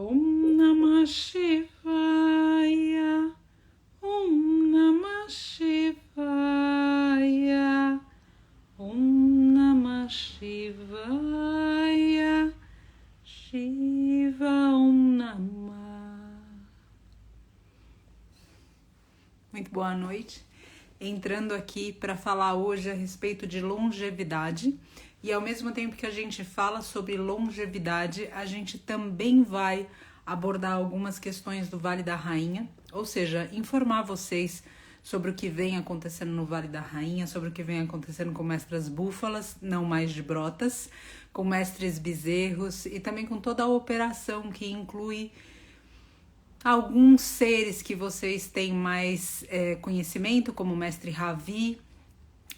Om Namah Shivaya. Om Namah Shivaya. Om Namah Shivaya. Shiva Om Namah. Muito boa noite. Entrando aqui para falar hoje a respeito de longevidade. E ao mesmo tempo que a gente fala sobre longevidade, a gente também vai abordar algumas questões do Vale da Rainha, ou seja, informar vocês sobre o que vem acontecendo no Vale da Rainha, sobre o que vem acontecendo com mestras búfalas, não mais de brotas, com mestres bezerros e também com toda a operação que inclui alguns seres que vocês têm mais conhecimento, como o mestre Ravi,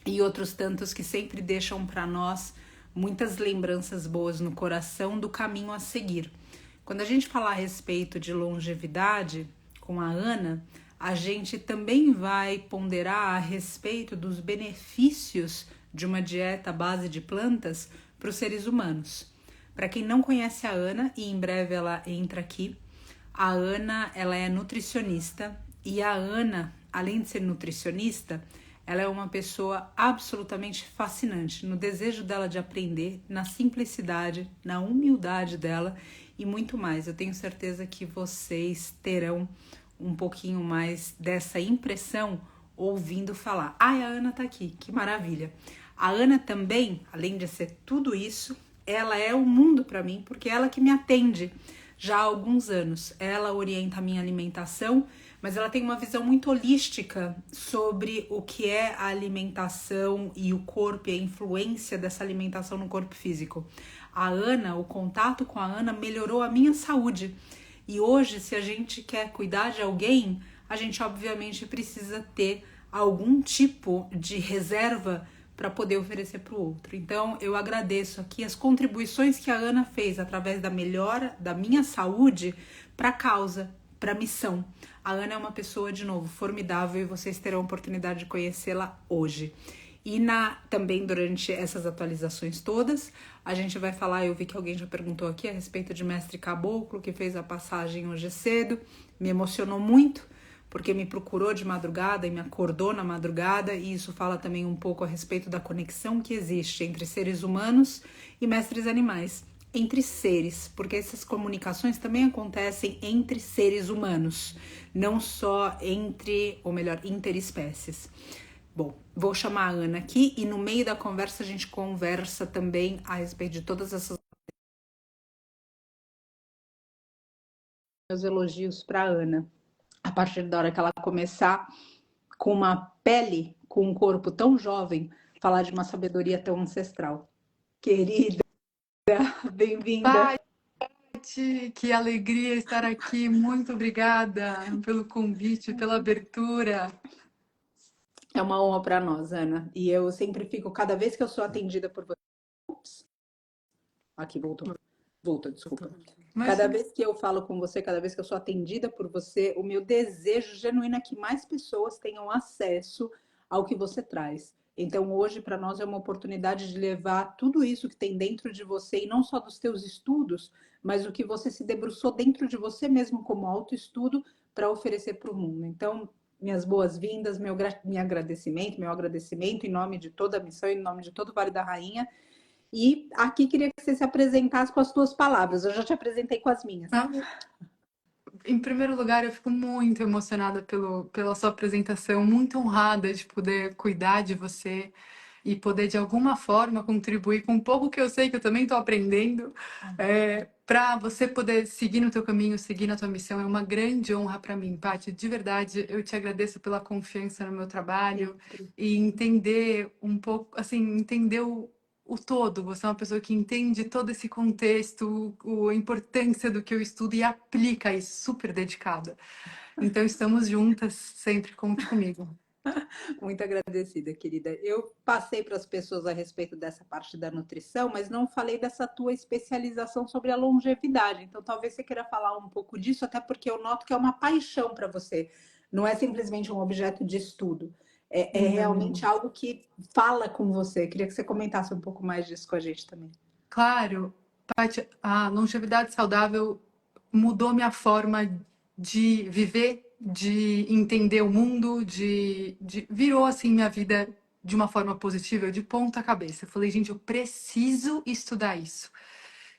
e outros tantos que sempre deixam para nós muitas lembranças boas no coração do caminho a seguir. Quando a gente falar a respeito de longevidade com a Ana, a gente também vai ponderar a respeito dos benefícios de uma dieta à base de plantas para os seres humanos. Para quem não conhece a Ana, e em breve ela entra aqui, a Ana ela é nutricionista e a Ana, além de ser nutricionista, ela é uma pessoa absolutamente fascinante no desejo dela de aprender, na simplicidade, na humildade dela e muito mais. Eu tenho certeza que vocês terão um pouquinho mais dessa impressão ouvindo falar. A Ana tá aqui, que maravilha. A Ana também, além de ser tudo isso, ela é o mundo para mim, porque é ela que me atende já há alguns anos. Ela orienta a minha alimentação, mas ela tem uma visão muito holística sobre o que é a alimentação e o corpo e a influência dessa alimentação no corpo físico. A Ana, o contato com a Ana melhorou a minha saúde. E hoje, se a gente quer cuidar de alguém, a gente obviamente precisa ter algum tipo de reserva para poder oferecer para o outro. Então, eu agradeço aqui as contribuições que a Ana fez através da melhora da minha saúde para a causa, para a missão. A Ana é uma pessoa, de novo, formidável e vocês terão a oportunidade de conhecê-la hoje. E também durante essas atualizações todas, a gente vai falar, eu vi que alguém já perguntou aqui a respeito de Mestre Caboclo, que fez a passagem hoje cedo, me emocionou muito, porque me procurou de madrugada e me acordou na madrugada, e isso fala também um pouco a respeito da conexão que existe entre seres humanos e mestres animais. Entre seres, porque essas comunicações também acontecem entre seres humanos, não só entre, ou melhor, interespécies. Bom, vou chamar a Ana aqui e no meio da conversa a gente conversa também a respeito de todas essas meus elogios para a Ana. A partir da hora que ela começar com uma pele, com um corpo tão jovem, falar de uma sabedoria tão ancestral. Querida, bem-vinda. Paty, que alegria estar aqui. Muito obrigada pelo convite, pela abertura. É uma honra para nós, Ana. E eu sempre fico, cada vez que eu sou atendida por você. Ups. Aqui, voltou. Voltou, desculpa. Cada vez que eu falo com você, cada vez que eu sou atendida por você, o meu desejo genuíno é que mais pessoas tenham acesso ao que você traz. Então, hoje, para nós, é uma oportunidade de levar tudo isso que tem dentro de você, e não só dos teus estudos, mas o que você se debruçou dentro de você mesmo como autoestudo para oferecer para o mundo. Então, minhas boas-vindas, meu agradecimento em nome de toda a missão, em nome de todo o Vale da Rainha. E aqui queria que você se apresentasse com as suas palavras. Eu já te apresentei com as minhas. Em primeiro lugar, eu fico muito emocionada pela sua apresentação, muito honrada de poder cuidar de você e poder, de alguma forma, contribuir com um pouco que eu sei que eu também estou aprendendo, para você poder seguir no teu caminho, seguir na tua missão. É uma grande honra para mim, Paty. De verdade, eu te agradeço pela confiança no meu trabalho e entender um pouco, assim, entender o todo. Você é uma pessoa que entende todo esse contexto, a importância do que eu estudo e aplica isso, super dedicada. Então, estamos juntas, sempre conte comigo. Muito agradecida, querida. Eu passei para as pessoas a respeito dessa parte da nutrição, mas não falei dessa tua especialização sobre a longevidade. Então, talvez você queira falar um pouco disso, até porque eu noto que é uma paixão para você. Não é simplesmente um objeto de estudo. É realmente algo que fala com você. Queria que você comentasse um pouco mais disso com a gente também. Claro, Paty, a longevidade saudável mudou minha forma de viver, de entender o mundo, virou assim minha vida de uma forma positiva, de ponta cabeça. Eu falei, gente, eu preciso estudar isso.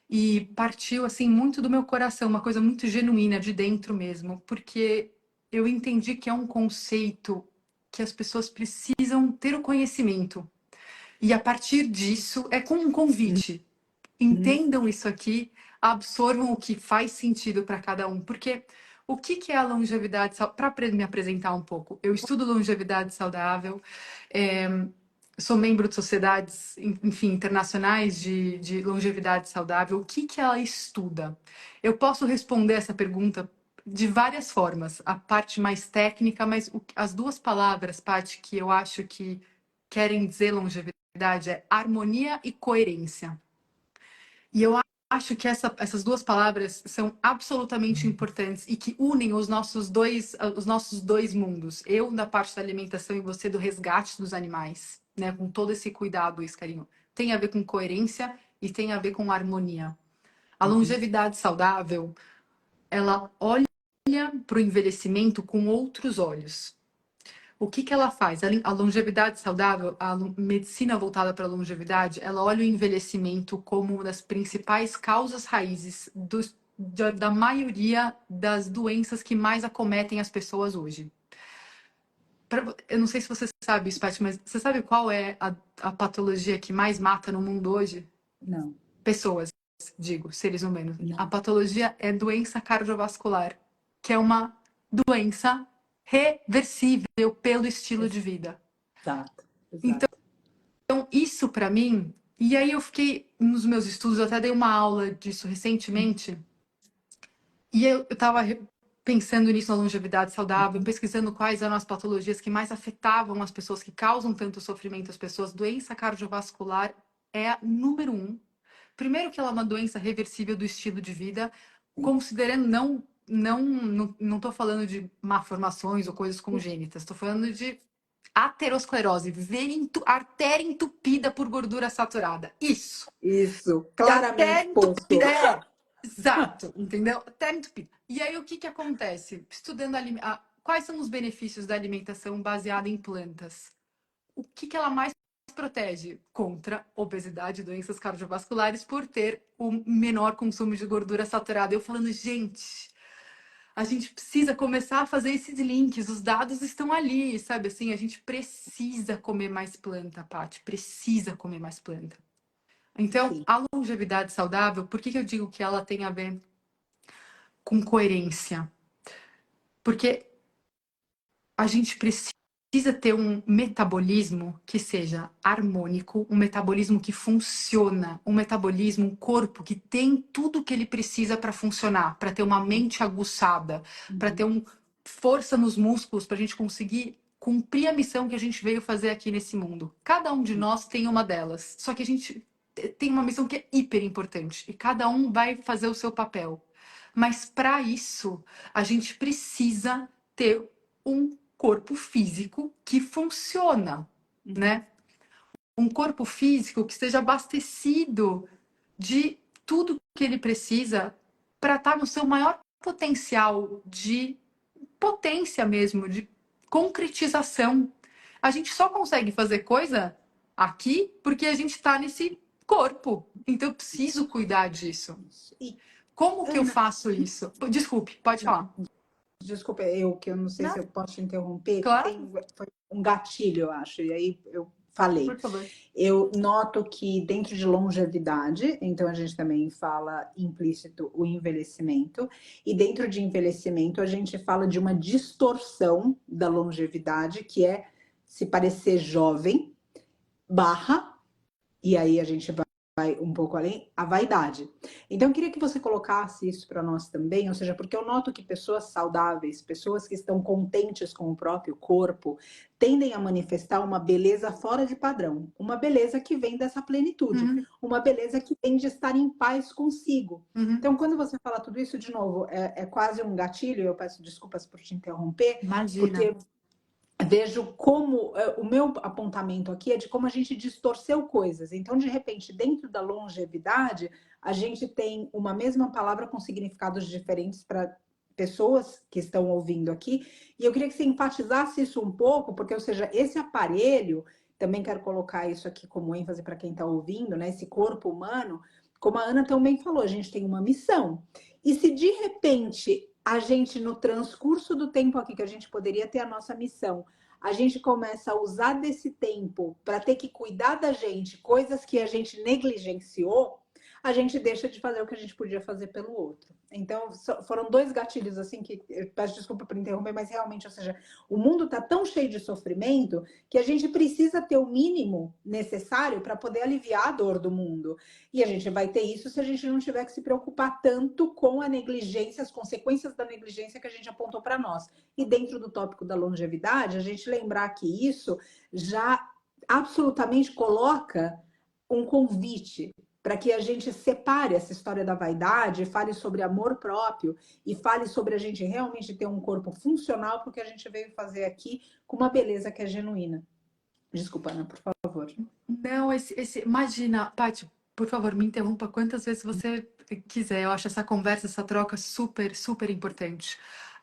E partiu assim muito do meu coração, uma coisa muito genuína de dentro mesmo, porque eu entendi que é um conceito que as pessoas precisam ter o conhecimento. E a partir disso é com um convite. Entendam isso aqui, absorvam o que faz sentido para cada um, porque o que é a longevidade saudável? Para me apresentar um pouco, eu estudo longevidade saudável, é, sou membro de sociedades, enfim, internacionais de longevidade saudável. O que ela estuda? Eu posso responder essa pergunta de várias formas. A parte mais técnica, mas as duas palavras, Paty, que eu acho que querem dizer longevidade é harmonia e coerência. E eu acho que essas duas palavras são absolutamente importantes e que unem os nossos dois mundos. Eu da parte da alimentação e você do resgate dos animais, né? Com todo esse cuidado, esse carinho. Tem a ver com coerência e tem a ver com harmonia. A longevidade saudável, ela olha para o envelhecimento com outros olhos. O que ela faz? A longevidade saudável, a medicina voltada para a longevidade, ela olha o envelhecimento como uma das principais causas raízes da maioria das doenças que mais acometem as pessoas hoje. Eu não sei se você sabe isso, Paty, mas você sabe qual é a patologia que mais mata no mundo hoje? Não. Pessoas, digo, seres humanos. Não. A patologia é doença cardiovascular, que é uma doença reversível pelo estilo de vida. Exato. Então, isso para mim, e aí eu fiquei nos meus estudos, eu até dei uma aula disso recentemente, e eu estava pensando nisso na longevidade saudável, pesquisando quais eram as patologias que mais afetavam as pessoas, que causam tanto sofrimento às pessoas. Doença cardiovascular é a número 1. Primeiro que ela é uma doença reversível do estilo de vida, considerando não estou falando de malformações ou coisas congênitas, estou falando de aterosclerose, artéria entupida por gordura saturada. Isso. Isso, E claramente artéria posto. entupida. Exato, entendeu? Artéria entupida. E aí o que acontece? Estudando quais são os benefícios da alimentação baseada em plantas? O que ela mais protege contra obesidade e doenças cardiovasculares por ter o menor consumo de gordura saturada? Eu falando, gente, a gente precisa começar a fazer esses links, os dados estão ali, sabe assim? A gente precisa comer mais planta, Paty, precisa comer mais planta. Então, Sim. a longevidade saudável, por que eu digo que ela tem a ver com coerência? Porque a gente precisa ter um metabolismo que seja harmônico, um metabolismo que funciona, um metabolismo, um corpo que tem tudo que ele precisa para funcionar, para ter uma mente aguçada, para ter força nos músculos, para a gente conseguir cumprir a missão que a gente veio fazer aqui nesse mundo. Cada um de nós tem uma delas, só que a gente tem uma missão que é hiper importante e cada um vai fazer o seu papel. Mas para isso, a gente precisa ter um corpo físico que funciona, né? Um corpo físico que esteja abastecido de tudo que ele precisa para estar no seu maior potencial de potência mesmo, de concretização. A gente só consegue fazer coisa aqui porque a gente está nesse corpo. Então eu preciso cuidar disso. Como que eu faço isso? Desculpe, pode falar. Desculpa, que eu não sei se eu posso te interromper. Claro. Foi um gatilho, eu acho, e aí eu falei. Por favor. Eu noto que dentro de longevidade, então a gente também fala implícito o envelhecimento, e dentro de envelhecimento a gente fala de uma distorção da longevidade, que é se parecer jovem, e aí a gente vai um pouco além, a vaidade. Então eu queria que você colocasse isso para nós também, ou seja, porque eu noto que pessoas saudáveis, pessoas que estão contentes com o próprio corpo, tendem a manifestar uma beleza fora de padrão, uma beleza que vem dessa plenitude, uma beleza que vem de estar em paz consigo. Então quando você fala tudo isso, de novo, é quase um gatilho, eu peço desculpas por te interromper, Imagina. porque vejo como o meu apontamento aqui é de como a gente distorceu coisas. Então, de repente, dentro da longevidade, a gente tem uma mesma palavra com significados diferentes para pessoas que estão ouvindo aqui. E eu queria que você enfatizasse isso um pouco, porque, ou seja, esse aparelho, também quero colocar isso aqui como ênfase para quem está ouvindo, né? Esse corpo humano, como a Ana também falou, a gente tem uma missão. E se de repente a gente, no transcurso do tempo aqui, que a gente poderia ter a nossa missão, a gente começa a usar desse tempo para ter que cuidar da gente, coisas que a gente negligenciou, a gente deixa de fazer o que a gente podia fazer pelo outro. Então, foram dois gatilhos assim que eu peço desculpa por interromper, mas realmente, ou seja, o mundo está tão cheio de sofrimento que a gente precisa ter o mínimo necessário para poder aliviar a dor do mundo. E a gente vai ter isso se a gente não tiver que se preocupar tanto com a negligência, as consequências da negligência que a gente apontou para nós. E dentro do tópico da longevidade, a gente lembrar que isso já absolutamente coloca um convite para que a gente separe essa história da vaidade, fale sobre amor próprio e fale sobre a gente realmente ter um corpo funcional, porque a gente veio fazer aqui com uma beleza que é genuína. Desculpa, Ana, por favor. Não, imagina, Paty, por favor, me interrompa quantas vezes você quiser. Eu acho essa conversa, essa troca super, super importante.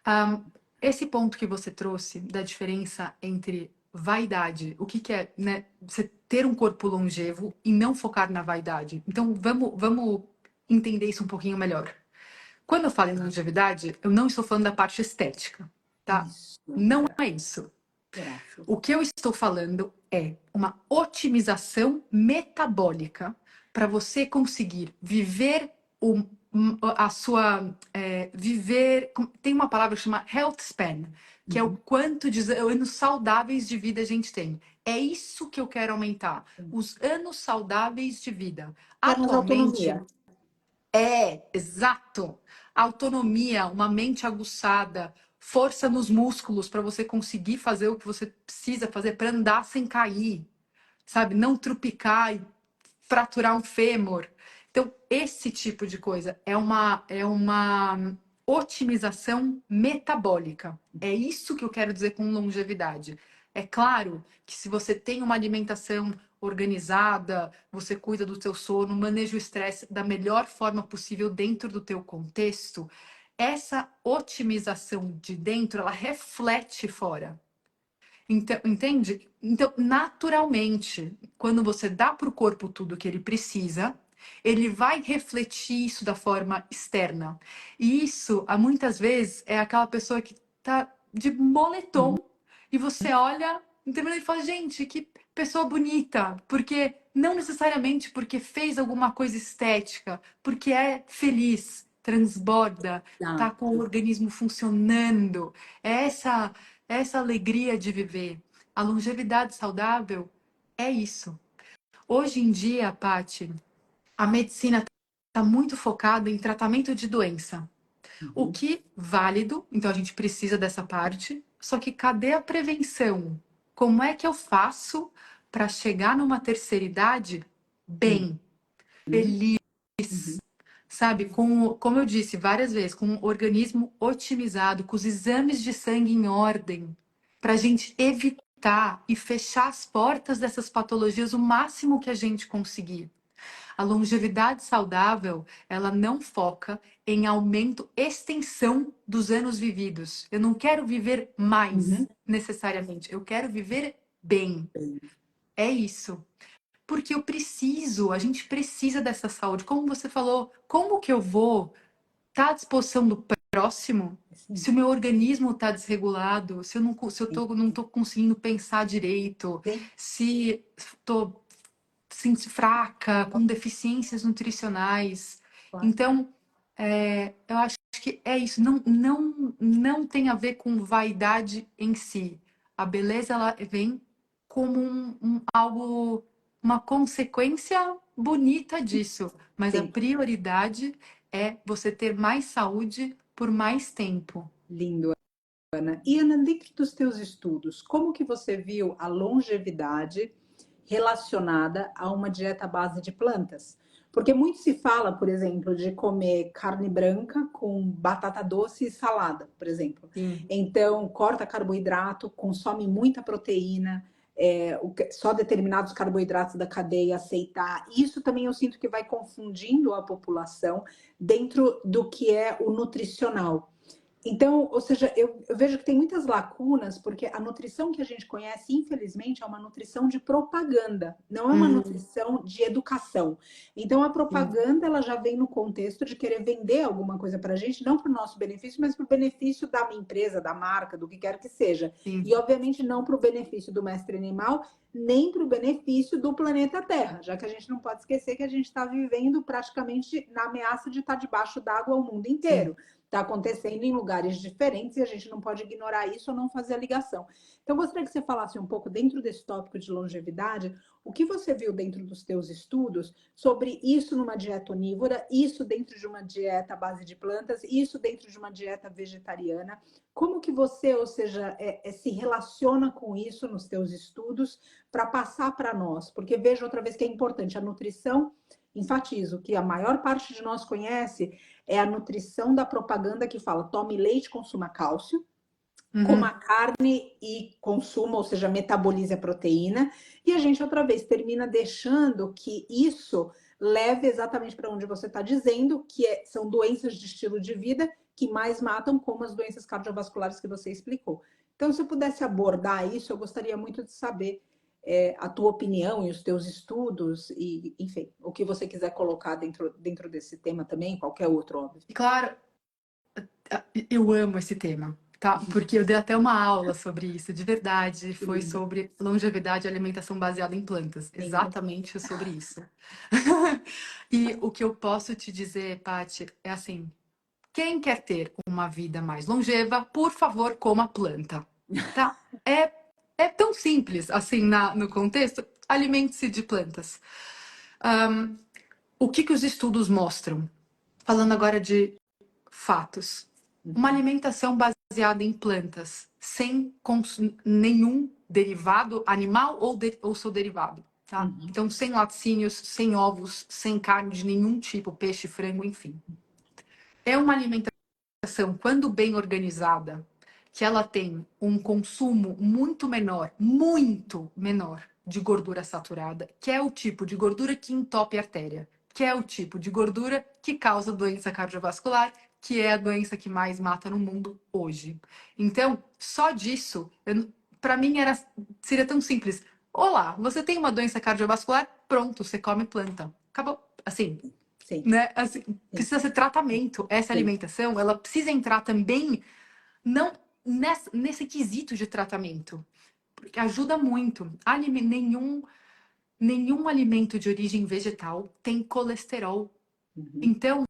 Um, Esse ponto que você trouxe da diferença entre vaidade, o que é, né, você ter um corpo longevo e não focar na vaidade. Então, vamos entender isso um pouquinho melhor. Quando eu falo em longevidade, eu não estou falando da parte estética, tá? Isso. Não é isso. Graças. O que eu estou falando é uma otimização metabólica para você conseguir viver a sua viver. Tem uma palavra que chama health span, que é o quanto de anos saudáveis de vida a gente tem. É isso que eu quero aumentar, os anos saudáveis de vida. Temos Atualmente autonomia. exato. Autonomia, uma mente aguçada, força nos músculos para você conseguir fazer o que você precisa fazer para andar sem cair, sabe? Não trupicar e fraturar um fêmur. Então, esse tipo de coisa é uma otimização metabólica. É isso que eu quero dizer com longevidade. É claro que se você tem uma alimentação organizada, você cuida do teu sono, maneja o estresse da melhor forma possível dentro do teu contexto, essa otimização de dentro, ela reflete fora. Então, entende? Então, naturalmente, quando você dá para o corpo tudo que ele precisa, ele vai refletir isso da forma externa. E isso, muitas vezes, é aquela pessoa que tá de moletom e você olha e fala, gente, que pessoa bonita. Porque não necessariamente porque fez alguma coisa estética, porque é feliz, transborda, tá com o organismo funcionando. É essa alegria de viver. A longevidade saudável é isso. Hoje em dia, Paty, a medicina está muito focada em tratamento de doença. O que válido, então a gente precisa dessa parte, só que cadê a prevenção? Como é que eu faço para chegar numa terceira idade bem, feliz, sabe? Como eu disse várias vezes, com um organismo otimizado, com os exames de sangue em ordem, para a gente evitar e fechar as portas dessas patologias o máximo que a gente conseguir. A longevidade saudável, ela não foca em aumento, extensão dos anos vividos. Eu não quero viver mais, necessariamente. Eu quero viver bem. É isso. Porque eu preciso, a gente precisa dessa saúde. Como você falou, como que eu vou estar à disposição do próximo se o meu organismo está desregulado, se eu não tô conseguindo pensar direito, se estou fraca, com deficiências nutricionais. Então, eu acho que é isso. Não tem a ver com vaidade em si. A beleza ela vem como algo, uma consequência bonita disso. Mas a Sim. prioridade é você ter mais saúde por mais tempo. Lindo, Ana. E Ana, dentro dos teus estudos, como que você viu a longevidade relacionada a uma dieta à base de plantas? Porque muito se fala, por exemplo, de comer carne branca com batata doce e salada, por exemplo. Sim. Então, corta carboidrato, consome muita proteína, só determinados carboidratos da cadeia aceitar. Isso também eu sinto que vai confundindo a população dentro do que é o nutricional. Então, ou seja, eu vejo que tem muitas lacunas, porque a nutrição que a gente conhece, infelizmente, é uma nutrição de propaganda, não é uma Hum, nutrição de educação. Então, a sim, propaganda ela já vem no contexto de querer vender alguma coisa para a gente, não para o nosso benefício, mas para o benefício da minha empresa, da marca, do que quer que seja. E, sim. obviamente, não para o benefício do mestre animal, nem para o benefício do planeta Terra, já que a gente não pode esquecer que a gente está vivendo praticamente na ameaça de estar debaixo d'água o mundo Sim. inteiro. Está acontecendo em lugares diferentes e a gente não pode ignorar isso ou não fazer a ligação. Então, eu gostaria que você falasse um pouco dentro desse tópico de longevidade, o que você viu dentro dos teus estudos sobre isso numa dieta onívora, isso dentro de uma dieta à base de plantas, isso dentro de uma dieta vegetariana. Como que você, ou seja, se relaciona com isso nos teus estudos para passar para nós? Porque vejo outra vez que é importante a nutrição, enfatizo que a maior parte de nós conhece é a nutrição da propaganda que fala tome leite, consuma cálcio, coma Uhum. carne e consuma, ou seja, metabolize a proteína. E a gente outra vez termina deixando que isso leve exatamente para onde você está dizendo, que são doenças de estilo de vida que mais matam, como as doenças cardiovasculares que você explicou. Então, se eu pudesse abordar isso, eu gostaria muito de saber a tua opinião e os teus estudos, e, enfim, o que você quiser colocar dentro desse tema também, qualquer outro, óbvio. E claro, eu amo esse tema, tá? Porque eu dei até uma aula sobre isso, de verdade. Que Foi lindo. sobre longevidade e alimentação baseada em plantas. Lindo. Exatamente sobre isso. E o que eu posso te dizer, Paty, é assim: quem quer ter uma vida mais longeva, por favor, coma planta, tá? É tão simples assim no contexto. Alimente-se de plantas. O que os estudos mostram? Falando agora de fatos. Uma Uhum. alimentação baseada em plantas, sem nenhum derivado animal ou seu derivado, tá? Uhum. Então, sem laticínios, sem ovos, sem carne de nenhum tipo, peixe, frango, enfim. É uma alimentação, quando bem organizada, que ela tem um consumo muito menor de gordura saturada, que é o tipo de gordura que entope a artéria, que é o tipo de gordura que causa doença cardiovascular, que é a doença que mais mata no mundo hoje. Então, só disso, para mim seria tão simples. Olá, você tem uma doença cardiovascular? Pronto, você come planta. Acabou. Assim, Sim, né? Assim, sim, precisa ser tratamento. Essa sim. alimentação, ela precisa entrar também não nesse quesito de tratamento, porque ajuda muito. Nenhum alimento de origem vegetal tem colesterol. Uhum. Então,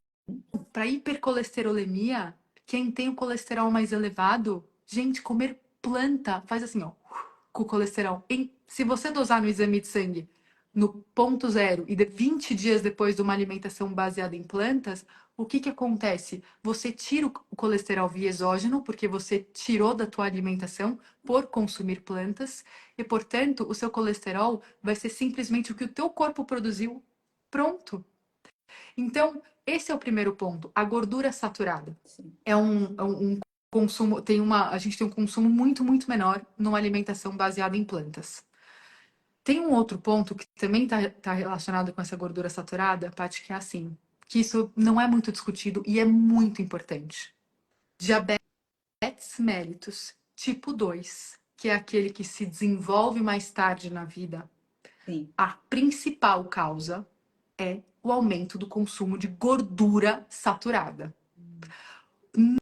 para hipercolesterolemia, quem tem o colesterol mais elevado, gente, comer planta faz assim, ó, com o colesterol. Se você dosar no exame de sangue no ponto zero e 20 dias depois de uma alimentação baseada em plantas, o que que acontece? Você tira o colesterol via exógeno, porque você tirou da tua alimentação por consumir plantas, e, portanto, o seu colesterol vai ser simplesmente o que o teu corpo produziu. Pronto. Então, esse é o primeiro ponto, a gordura saturada. Sim. É um consumo, a gente tem um consumo muito menor numa alimentação baseada em plantas. Tem um outro ponto que também está relacionado com essa gordura saturada, Paty, que é assim, que isso não é muito discutido e é muito importante. Diabetes mellitus tipo 2, que é aquele que se desenvolve mais tarde na vida. Sim. A principal causa é o aumento do consumo de gordura saturada.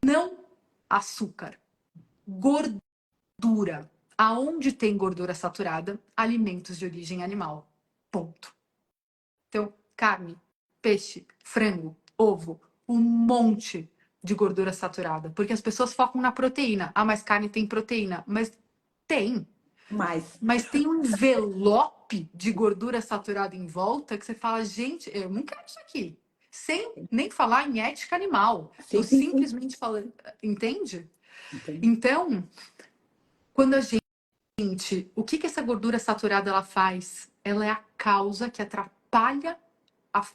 Não açúcar, gordura. Aonde tem gordura saturada, alimentos de origem animal. Ponto. Então, carne, peixe, frango, ovo, um monte de gordura saturada. Porque as pessoas focam na proteína. Ah, mas carne tem proteína. Mas tem. Mais. Mas tem um envelope de gordura saturada em volta que você fala, gente, eu não quero isso aqui. Sem nem falar em ética animal. Tô Sim, sim, sim. simplesmente falando, entende? Entendo. Então, quando o que essa gordura saturada ela faz? Ela é a causa que atrapalha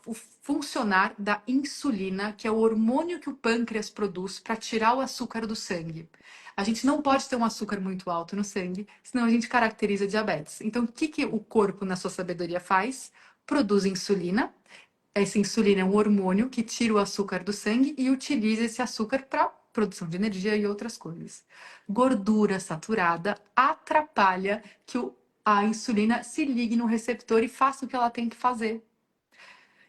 o funcionar da insulina, que é o hormônio que o pâncreas produz para tirar o açúcar do sangue. A gente não pode ter um açúcar muito alto no sangue, senão a gente caracteriza diabetes. Então, o que, que o corpo, na sua sabedoria, faz? Produz insulina. Essa insulina é um hormônio que tira o açúcar do sangue e utiliza esse açúcar para produção de energia e outras coisas. Gordura saturada atrapalha que a insulina se ligue no receptor e faça o que ela tem que fazer.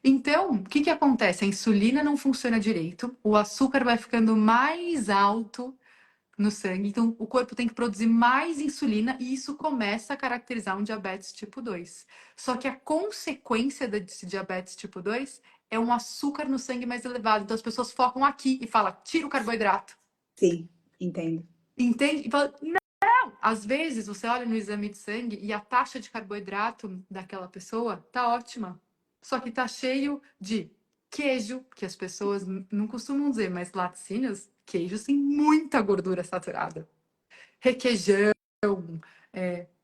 Então, o que, que acontece? A insulina não funciona direito, o açúcar vai ficando mais alto no sangue, então o corpo tem que produzir mais insulina e isso começa a caracterizar um diabetes tipo 2. Só que a consequência desse diabetes tipo 2 é um açúcar no sangue mais elevado. Então as pessoas focam aqui e falam, tira o carboidrato. Sim, entendo. Entende? E fala, não! Às vezes você olha no exame de sangue e a taxa de carboidrato daquela pessoa tá ótima. Só que tá cheio de queijo, que as pessoas não costumam dizer, mas laticínios, queijos têm muita gordura saturada. Requeijão,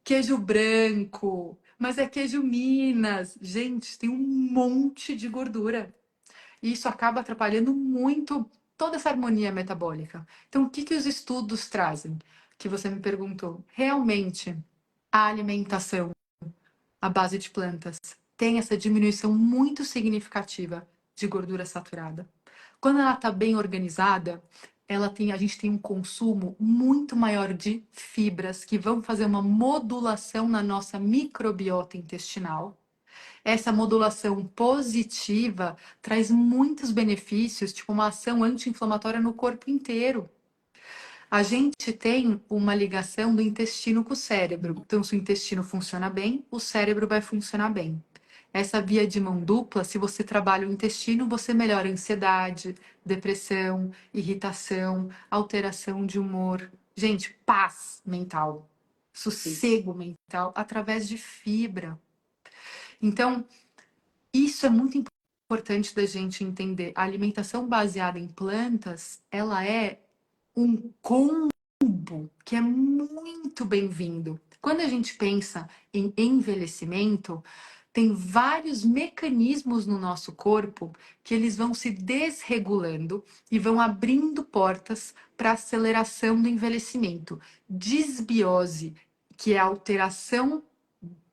queijo branco, mas é queijo Minas. Gente, tem um monte de gordura. E isso acaba atrapalhando muito toda essa harmonia metabólica. Então, o que, que os estudos trazem? Que você me perguntou. Realmente, a alimentação à base de plantas tem essa diminuição muito significativa de gordura saturada. Quando ela está bem organizada, a gente tem um consumo muito maior de fibras que vão fazer uma modulação na nossa microbiota intestinal. Essa modulação positiva traz muitos benefícios, tipo uma ação anti-inflamatória no corpo inteiro. A gente tem uma ligação do intestino com o cérebro. Então, se o intestino funciona bem, o cérebro vai funcionar bem. Essa via de mão dupla, se você trabalha o intestino, você melhora a ansiedade, depressão, irritação, alteração de humor. Gente, paz mental, sossego mental através de fibra. Então, isso é muito importante da gente entender. A alimentação baseada em plantas, ela é um combo que é muito bem-vindo. Quando a gente pensa em envelhecimento, tem vários mecanismos no nosso corpo que eles vão se desregulando e vão abrindo portas para aceleração do envelhecimento. Disbiose, que é a alteração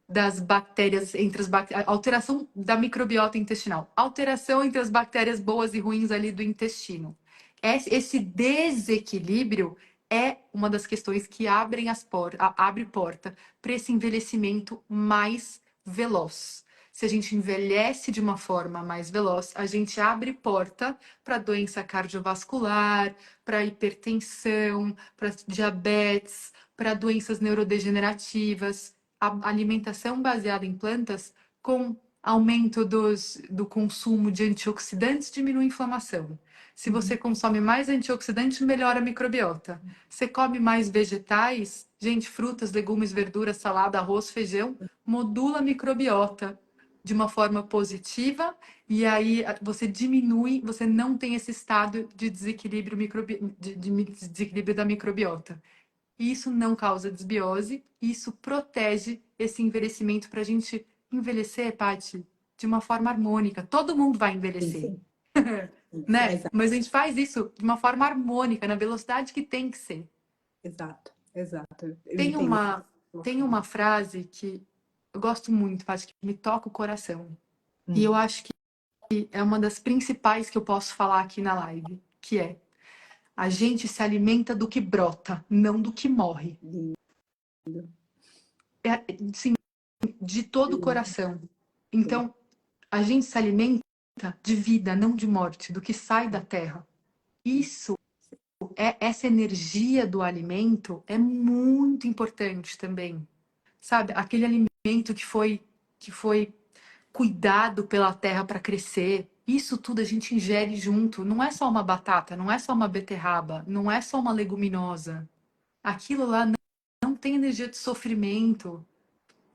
das bactérias entre as bactérias, alteração da microbiota intestinal, alteração entre as bactérias boas e ruins ali do intestino. Esse desequilíbrio é uma das questões que abre porta para esse envelhecimento mais veloz. Se a gente envelhece de uma forma mais veloz, a gente abre porta para doença cardiovascular, para hipertensão, para diabetes, para doenças neurodegenerativas. A alimentação baseada em plantas com aumento do consumo de antioxidantes diminui a inflamação. Se você consome mais antioxidantes, melhora a microbiota. Você come mais vegetais, gente, frutas, legumes, verduras, salada, arroz, feijão, modula a microbiota de uma forma positiva e aí você diminui, você não tem esse estado de desequilíbrio, de desequilíbrio da microbiota. Isso não causa desbiose, isso protege esse envelhecimento para a gente envelhecer, Paty, de uma forma harmônica. Todo mundo vai envelhecer, Sim, sim. né? Exato, Mas a gente faz isso de uma forma harmônica, na velocidade que tem que ser. exato, exato. Eu Tem entendo. uma frase que eu gosto muito, Paty, que me toca o coração. E eu Hum. acho que é uma das principais que eu posso falar aqui na live, que é: a gente se alimenta do que brota, não do que morre. É, sim, de todo o coração. Então, a gente se alimenta de vida, não de morte, do que sai da terra. Isso, essa energia do alimento é muito importante também. Sabe? Aquele alimento que foi cuidado pela terra para crescer. Isso tudo a gente ingere junto. Não é só uma batata, não é só uma beterraba, não é só uma leguminosa. Aquilo lá não tem energia de sofrimento.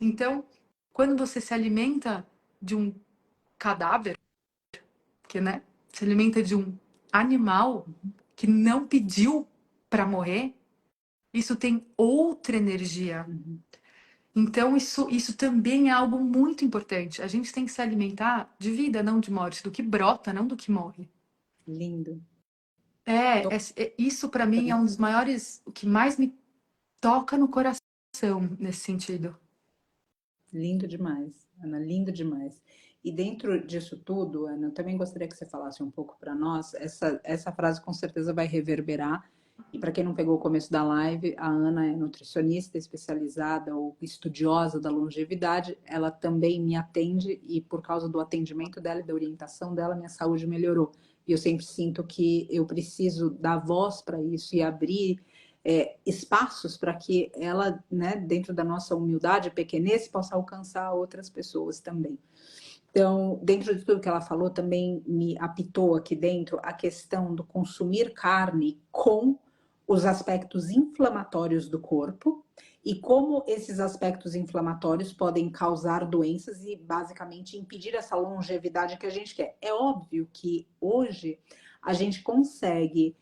Então, quando você se alimenta de um cadáver, que, né, se alimenta de um animal que não pediu para morrer, isso tem outra energia. Então, isso também é algo muito importante. A gente tem que se alimentar de vida, não de morte, do que brota, não do que morre. Lindo. Isso para mim é um dos maiores, o que mais me toca no coração nesse sentido. Lindo demais, Ana, lindo demais. E dentro disso tudo, Ana, eu também gostaria que você falasse um pouco para nós. Essa frase com certeza vai reverberar. E para quem não pegou o começo da live, a Ana é nutricionista especializada ou estudiosa da longevidade. Ela também me atende e por causa do atendimento dela e da orientação dela, minha saúde melhorou. E eu sempre sinto que eu preciso dar voz para isso e abrir espaços para que ela, né, dentro da nossa humildade, pequenez, possa alcançar outras pessoas também. Então, dentro de tudo que ela falou, também me apitou aqui dentro a questão do consumir carne com os aspectos inflamatórios do corpo e como esses aspectos inflamatórios podem causar doenças e basicamente impedir essa longevidade que a gente quer. É óbvio que hoje a gente consegue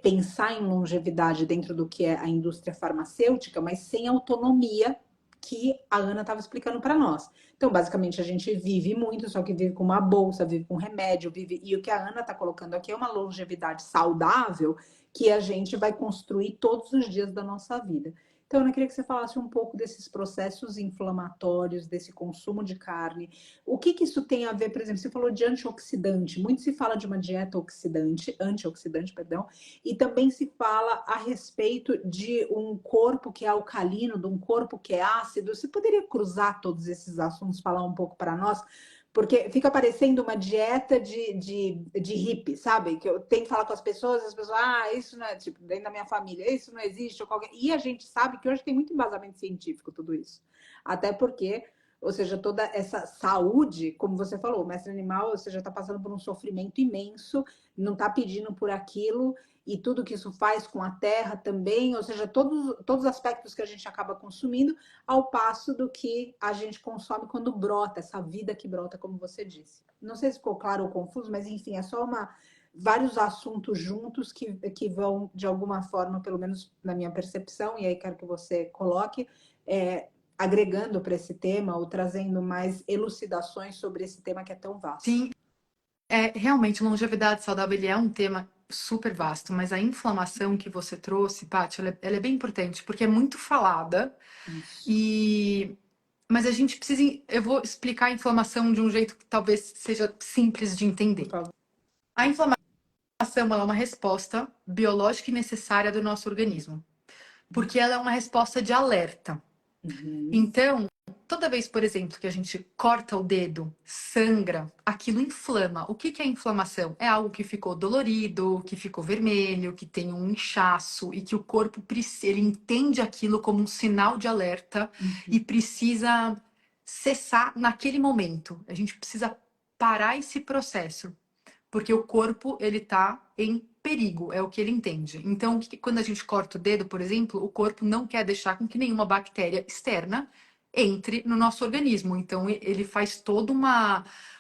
pensar em longevidade dentro do que é a indústria farmacêutica, mas sem autonomia que a Ana estava explicando para nós. Então, basicamente, a gente vive muito, só que vive com uma bolsa, vive com remédio, vive. E o que a Ana está colocando aqui é uma longevidade saudável que a gente vai construir todos os dias da nossa vida. Então, eu queria que você falasse um pouco desses processos inflamatórios, desse consumo de carne. O que isso tem a ver, por exemplo, você falou de antioxidante. Muito se fala de uma dieta antioxidante, perdão, e também se fala a respeito de um corpo que é alcalino, de um corpo que é ácido. Você poderia cruzar todos esses assuntos, falar um pouco para nós? Porque fica parecendo uma dieta de hippie, sabe? Que eu tenho que falar com as pessoas isso não é, tipo, dentro da minha família, isso não existe. Ou qualquer... E a gente sabe que hoje tem muito embasamento científico tudo isso. Até porque, ou seja, toda essa saúde, como você falou, o mestre animal, você já está passando por um sofrimento imenso, não está pedindo por aquilo, e tudo que isso faz com a terra também, ou seja, todos os aspectos que a gente acaba consumindo, ao passo do que a gente consome quando brota, essa vida que brota, como você disse. Não sei se ficou claro ou confuso, mas enfim, é só vários assuntos juntos que vão, de alguma forma, pelo menos na minha percepção, e aí quero que você coloque, agregando para esse tema ou trazendo mais elucidações sobre esse tema que é tão vasto. Sim, realmente, longevidade saudável ele é um tema super vasto, mas a inflamação que você trouxe, Paty, ela é bem importante, porque é muito falada, Isso. mas a gente precisa. Eu vou explicar a inflamação de um jeito que talvez seja simples de entender. A inflamação ela é uma resposta biológica e necessária do nosso organismo, porque ela é uma resposta de alerta. Então, toda vez, por exemplo, que a gente corta o dedo, sangra, aquilo inflama. O que é inflamação? É algo que ficou dolorido, que ficou vermelho, que tem um inchaço e que o corpo ele entende aquilo como um sinal de alerta e precisa cessar naquele momento. A gente precisa parar esse processo, porque o corpo ele está em perigo, é o que ele entende. Então, quando a gente corta o dedo, por exemplo, o corpo não quer deixar com que nenhuma bactéria externa entre no nosso organismo. Então, ele faz todo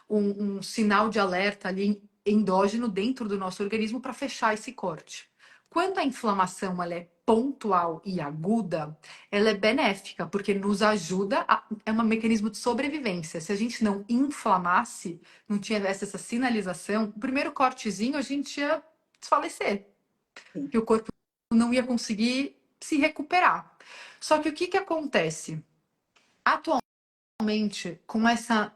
um sinal de alerta ali endógeno dentro do nosso organismo para fechar esse corte. Quando a inflamação ela é pontual e aguda, ela é benéfica, porque nos ajuda, é um mecanismo de sobrevivência. Se a gente não inflamasse, não tivesse essa sinalização, o primeiro cortezinho a gente ia desfalecer, que o corpo não ia conseguir se recuperar. Só que o que acontece? Atualmente, com essa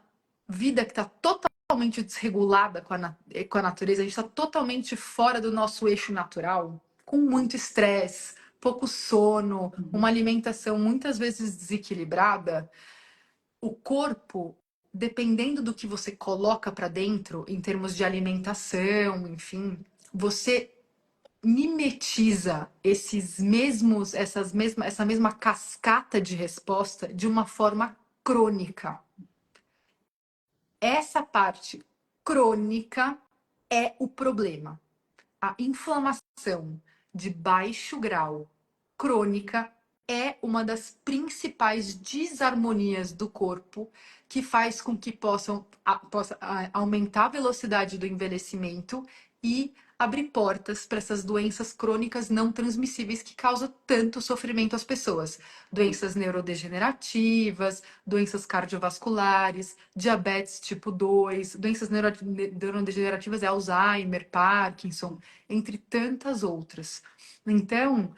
vida que está totalmente desregulada com a natureza, a gente está totalmente fora do nosso eixo natural, com muito estresse, pouco sono, uma alimentação muitas vezes desequilibrada, o corpo, dependendo do que você coloca para dentro, em termos de alimentação, enfim, você mimetiza essa mesma cascata de resposta de uma forma crônica. Essa parte crônica é o problema. A inflamação de baixo grau crônica é uma das principais desarmonias do corpo que faz com que possa aumentar a velocidade do envelhecimento e abrir portas para essas doenças crônicas não transmissíveis que causam tanto sofrimento às pessoas. Doenças neurodegenerativas, doenças cardiovasculares, diabetes tipo 2, doenças neurodegenerativas é Alzheimer, Parkinson, entre tantas outras. Então,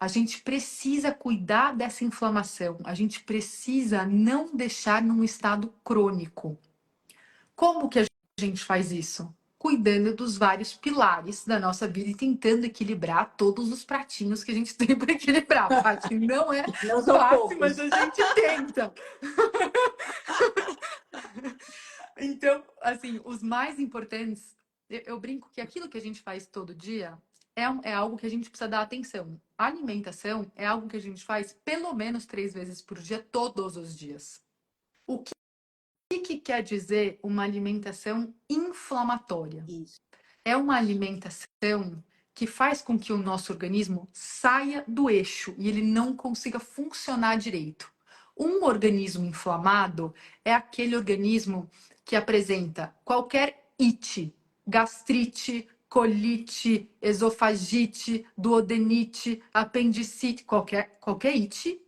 a gente precisa cuidar dessa inflamação, a gente precisa não deixar num estado crônico. Como que a gente faz isso? Cuidando dos vários pilares da nossa vida e tentando equilibrar todos os pratinhos que a gente tem para equilibrar. Paty, não é Não são fácil, poucos. mas a gente tenta. Então, assim, os mais importantes, eu brinco que aquilo que a gente faz todo dia é algo que a gente precisa dar atenção. A alimentação é algo que a gente faz pelo menos 3 vezes por dia, todos os dias. O que quer dizer uma alimentação inflamatória? Isso. É uma alimentação que faz com que o nosso organismo saia do eixo e ele não consiga funcionar direito. Um organismo inflamado é aquele organismo que apresenta qualquer it, gastrite, colite, esofagite, duodenite, apendicite, qualquer it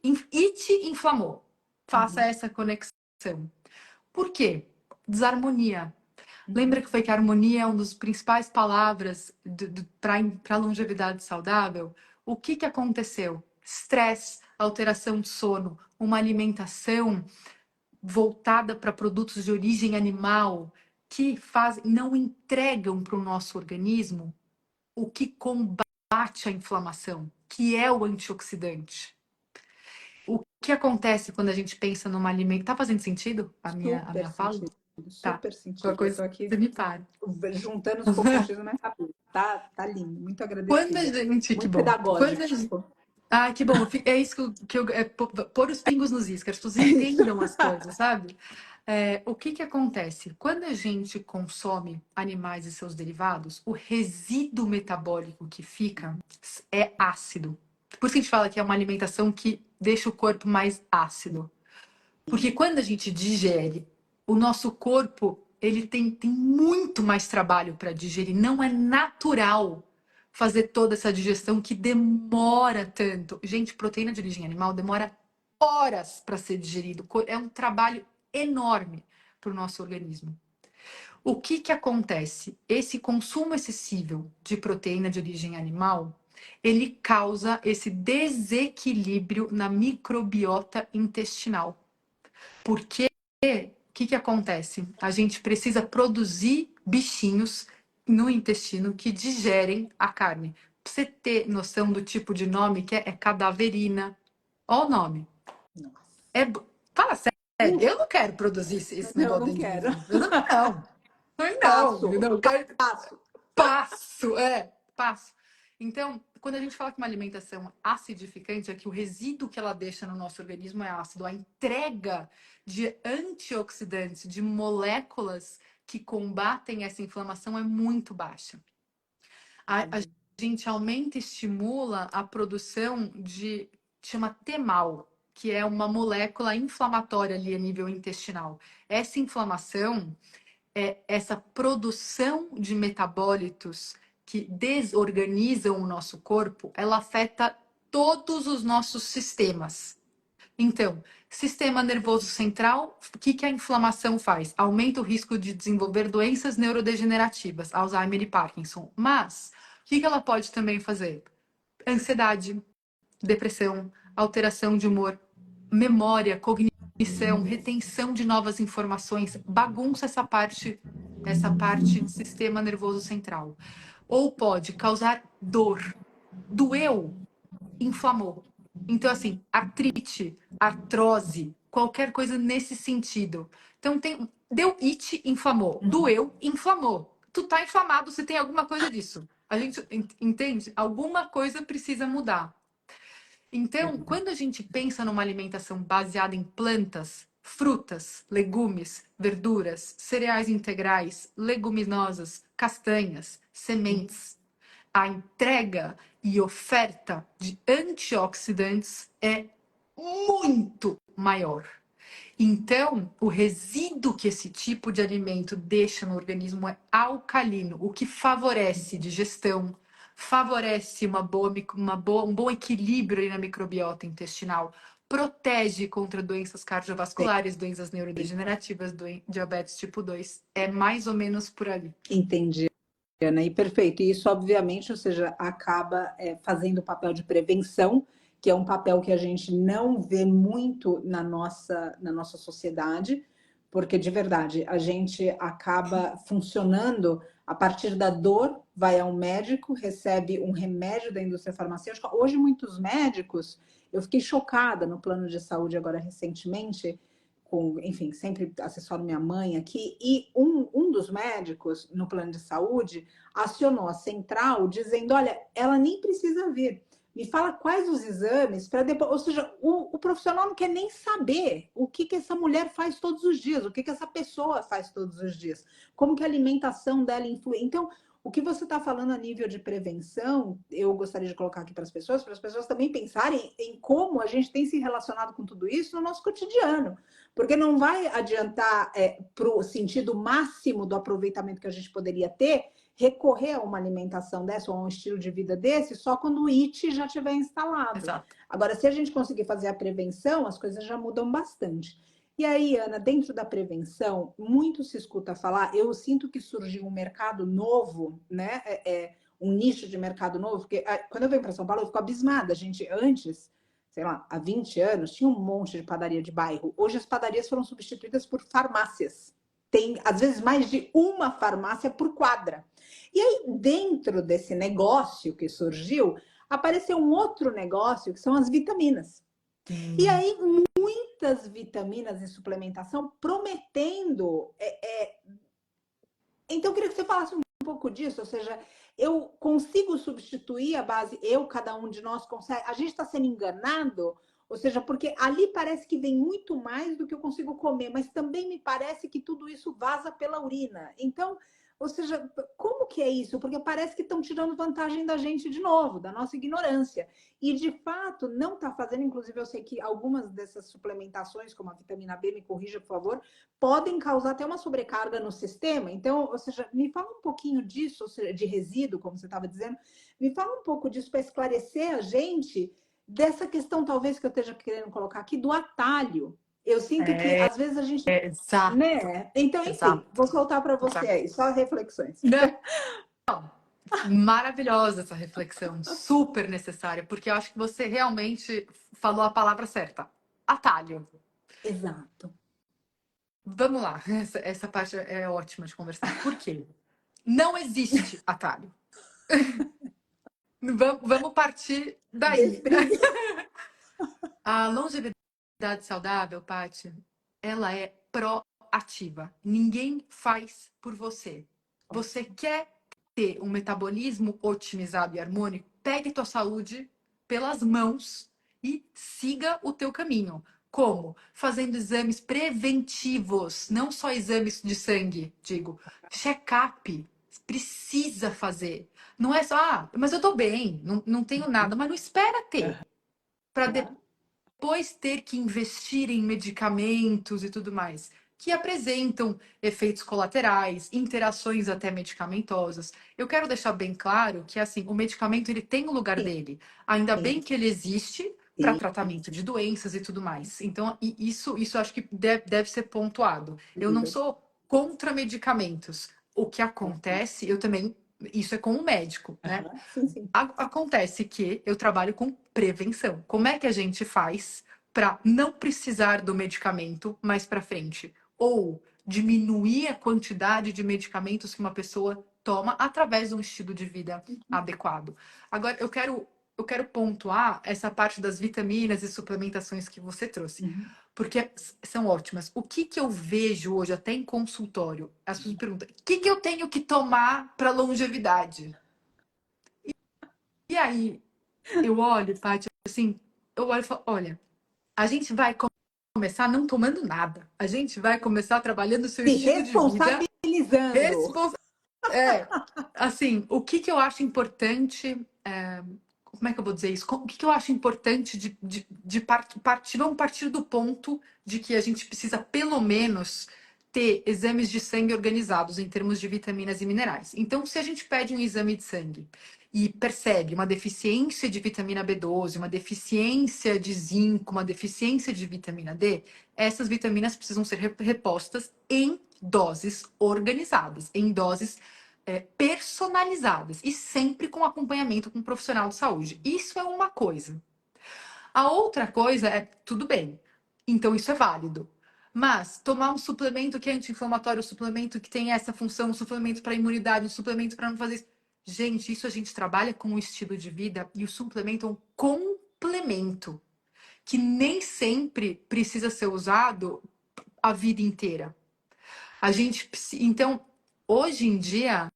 inflamou. Faça essa conexão. Por quê? Desarmonia. Lembra que foi que a harmonia é uma das principais palavras para a longevidade saudável? O que aconteceu? Estresse, alteração de sono, uma alimentação voltada para produtos de origem animal que não entregam para o nosso organismo o que combate a inflamação, que é o antioxidante. O que acontece quando a gente pensa numa alimentação? Tá fazendo sentido a minha fala? Sentido, Tá. super sentido. Qualquer coisa, eu tô aqui você me para. juntando os pontinhos mais rápido. Tá lindo, muito agradecida. Quando a gente, muito pedagógico. Ah, que bom. É isso pôr os pingos nos is, que as pessoas entendam as coisas, sabe? O que acontece? Quando a gente consome animais e seus derivados, o resíduo metabólico que fica é ácido. Por isso que a gente fala que é uma alimentação que deixa o corpo mais ácido. Porque quando a gente digere, o nosso corpo ele tem muito mais trabalho para digerir. Não é natural fazer toda essa digestão que demora tanto. Gente, proteína de origem animal demora horas para ser digerido. É um trabalho enorme para o nosso organismo. O que acontece? Esse consumo excessivo de proteína de origem animal, ele causa esse desequilíbrio na microbiota intestinal. Porque o que acontece? A gente precisa produzir bichinhos no intestino que digerem a carne. Pra você ter noção do tipo de nome que é cadaverina. Olha o nome. Nossa. Fala sério, eu não quero produzir esse negócio não dentro quero. de mim. Eu não. Passo. Não. Passo. Então, quando a gente fala que uma alimentação acidificante, é que o resíduo que ela deixa no nosso organismo é ácido. A entrega de antioxidantes, de moléculas que combatem essa inflamação é muito baixa. A gente aumenta e estimula a produção chama TMAL, que é uma molécula inflamatória ali a nível intestinal. Essa inflamação essa produção de metabólitos que desorganizam o nosso corpo, ela afeta todos os nossos sistemas. Então, sistema nervoso central, o que a inflamação faz? Aumenta o risco de desenvolver doenças neurodegenerativas, Alzheimer e Parkinson. Mas, o que ela pode também fazer? Ansiedade, depressão, alteração de humor, memória, cognição, retenção de novas informações, bagunça essa parte do sistema nervoso central. Ou pode causar dor. Doeu, inflamou. Então, assim, artrite, artrose, qualquer coisa nesse sentido. Então, deu it, inflamou. Doeu, inflamou. Tu tá inflamado, se tem alguma coisa disso. A gente entende? Alguma coisa precisa mudar. Então, quando a gente pensa numa alimentação baseada em plantas, frutas, legumes, verduras, cereais integrais, leguminosas, castanhas, sementes, a entrega e oferta de antioxidantes é muito maior. Então, o resíduo que esse tipo de alimento deixa no organismo é alcalino, o que favorece digestão, favorece um bom equilíbrio ali na microbiota intestinal, protege contra doenças cardiovasculares, doenças neurodegenerativas, diabetes tipo 2. É mais ou menos por ali. Entendi, Ana, e perfeito. E isso, obviamente, ou seja, acaba fazendo o papel de prevenção, que é um papel que a gente não vê muito na nossa sociedade, porque, de verdade, a gente acaba funcionando a partir da dor, vai ao médico, recebe um remédio da indústria farmacêutica. Hoje, muitos médicos, eu fiquei chocada no plano de saúde agora recentemente, enfim, sempre assessoro minha mãe aqui, e um dos médicos no plano de saúde acionou a central dizendo, olha, ela nem precisa vir, me fala quais os exames para depois, ou seja, o profissional não quer nem saber o que essa mulher faz todos os dias, o que essa pessoa faz todos os dias, como que a alimentação dela influi. Então, o que você está falando a nível de prevenção, eu gostaria de colocar aqui para as pessoas também pensarem em como a gente tem se relacionado com tudo isso no nosso cotidiano. Porque não vai adiantar, para o sentido máximo do aproveitamento que a gente poderia ter, recorrer a uma alimentação dessa ou a um estilo de vida desse só quando o IT já estiver instalado. Exato. Agora, se a gente conseguir fazer a prevenção, as coisas já mudam bastante. E aí, Ana, dentro da prevenção, muito se escuta falar, eu sinto que surgiu um mercado novo, né? Um nicho de mercado novo, porque quando eu venho para São Paulo, eu fico abismada. A gente, antes, sei lá, há 20 anos, tinha um monte de padaria de bairro. Hoje as padarias foram substituídas por farmácias. Tem, às vezes, mais de uma farmácia por quadra. E aí, dentro desse negócio que surgiu, apareceu um outro negócio, que são as vitaminas. E aí, muitas vitaminas e suplementação prometendo. Então, eu queria que você falasse um pouco disso, ou seja, eu consigo substituir a base, cada um de nós consegue. A gente está sendo enganado, ou seja, porque ali parece que vem muito mais do que eu consigo comer, mas também me parece que tudo isso vaza pela urina. Então, ou seja, como que é isso? Porque parece que estão tirando vantagem da gente de novo, da nossa ignorância. E, de fato, não está fazendo, inclusive, eu sei que algumas dessas suplementações, como a vitamina B, me corrija, por favor, podem causar até uma sobrecarga no sistema. Então, ou seja, me fala um pouquinho disso, ou seja, de resíduo, como você estava dizendo, me fala um pouco disso para esclarecer a gente dessa questão, talvez, que eu esteja querendo colocar aqui, do atalho. Eu sinto que, às vezes, a gente... Exato. Né? Então, enfim, Exato. vou soltar para você aí, só reflexões. Não. Maravilhosa essa reflexão, super necessária, porque eu acho que você realmente falou a palavra certa. Atalho. Exato. Vamos lá, essa parte é ótima de conversar. Por quê? Não existe atalho. Vamos partir daí. A longevidade saudável, Paty, ela é proativa. Ninguém faz por você. Você quer ter um metabolismo otimizado e harmônico? Pegue tua saúde pelas mãos e siga o teu caminho. Como? Fazendo exames preventivos, não só exames de sangue, digo, check-up. Precisa fazer. Não é só, mas eu tô bem, não tenho nada, mas não espera ter. Para depois ter que investir em medicamentos e tudo mais, que apresentam efeitos colaterais, interações até medicamentosas. Eu quero deixar bem claro que assim, o medicamento ele tem o lugar dele. Ainda bem que ele existe para tratamento de doenças e tudo mais. Então, isso acho que deve ser pontuado. Eu não sou contra medicamentos. O que acontece, eu também, isso é com o médico, né? Sim, sim. Acontece que eu trabalho com prevenção. Como é que a gente faz para não precisar do medicamento mais para frente? Ou diminuir a quantidade de medicamentos que uma pessoa toma através de um estilo de vida adequado. Agora, eu quero pontuar essa parte das vitaminas e suplementações que você trouxe, porque são ótimas. O que eu vejo hoje, até em consultório, as pessoas me perguntam: o que eu tenho que tomar para longevidade? E aí, eu olho, Paty, assim, eu olho e falo, olha, a gente vai começar não tomando nada. A gente vai começar trabalhando o seu Se estilo de vida. responsabilizando. Assim, o que eu acho importante como é que eu vou dizer isso? O que eu acho importante partir? Vamos partir do ponto de que a gente precisa, pelo menos, ter exames de sangue organizados em termos de vitaminas e minerais. Então, se a gente pede um exame de sangue e percebe uma deficiência de vitamina B12, uma deficiência de zinco, uma deficiência de vitamina D, essas vitaminas precisam ser repostas em doses organizadas, em doses personalizadas e sempre com acompanhamento com um profissional de saúde. Isso é uma coisa. A outra coisa é, tudo bem, então isso é válido. Mas tomar um suplemento que é anti-inflamatório, um suplemento que tem essa função, um suplemento para imunidade, um suplemento para não fazer isso. Gente, isso a gente trabalha com o estilo de vida e o suplemento é um complemento que nem sempre precisa ser usado a vida inteira. Então, hoje em dia,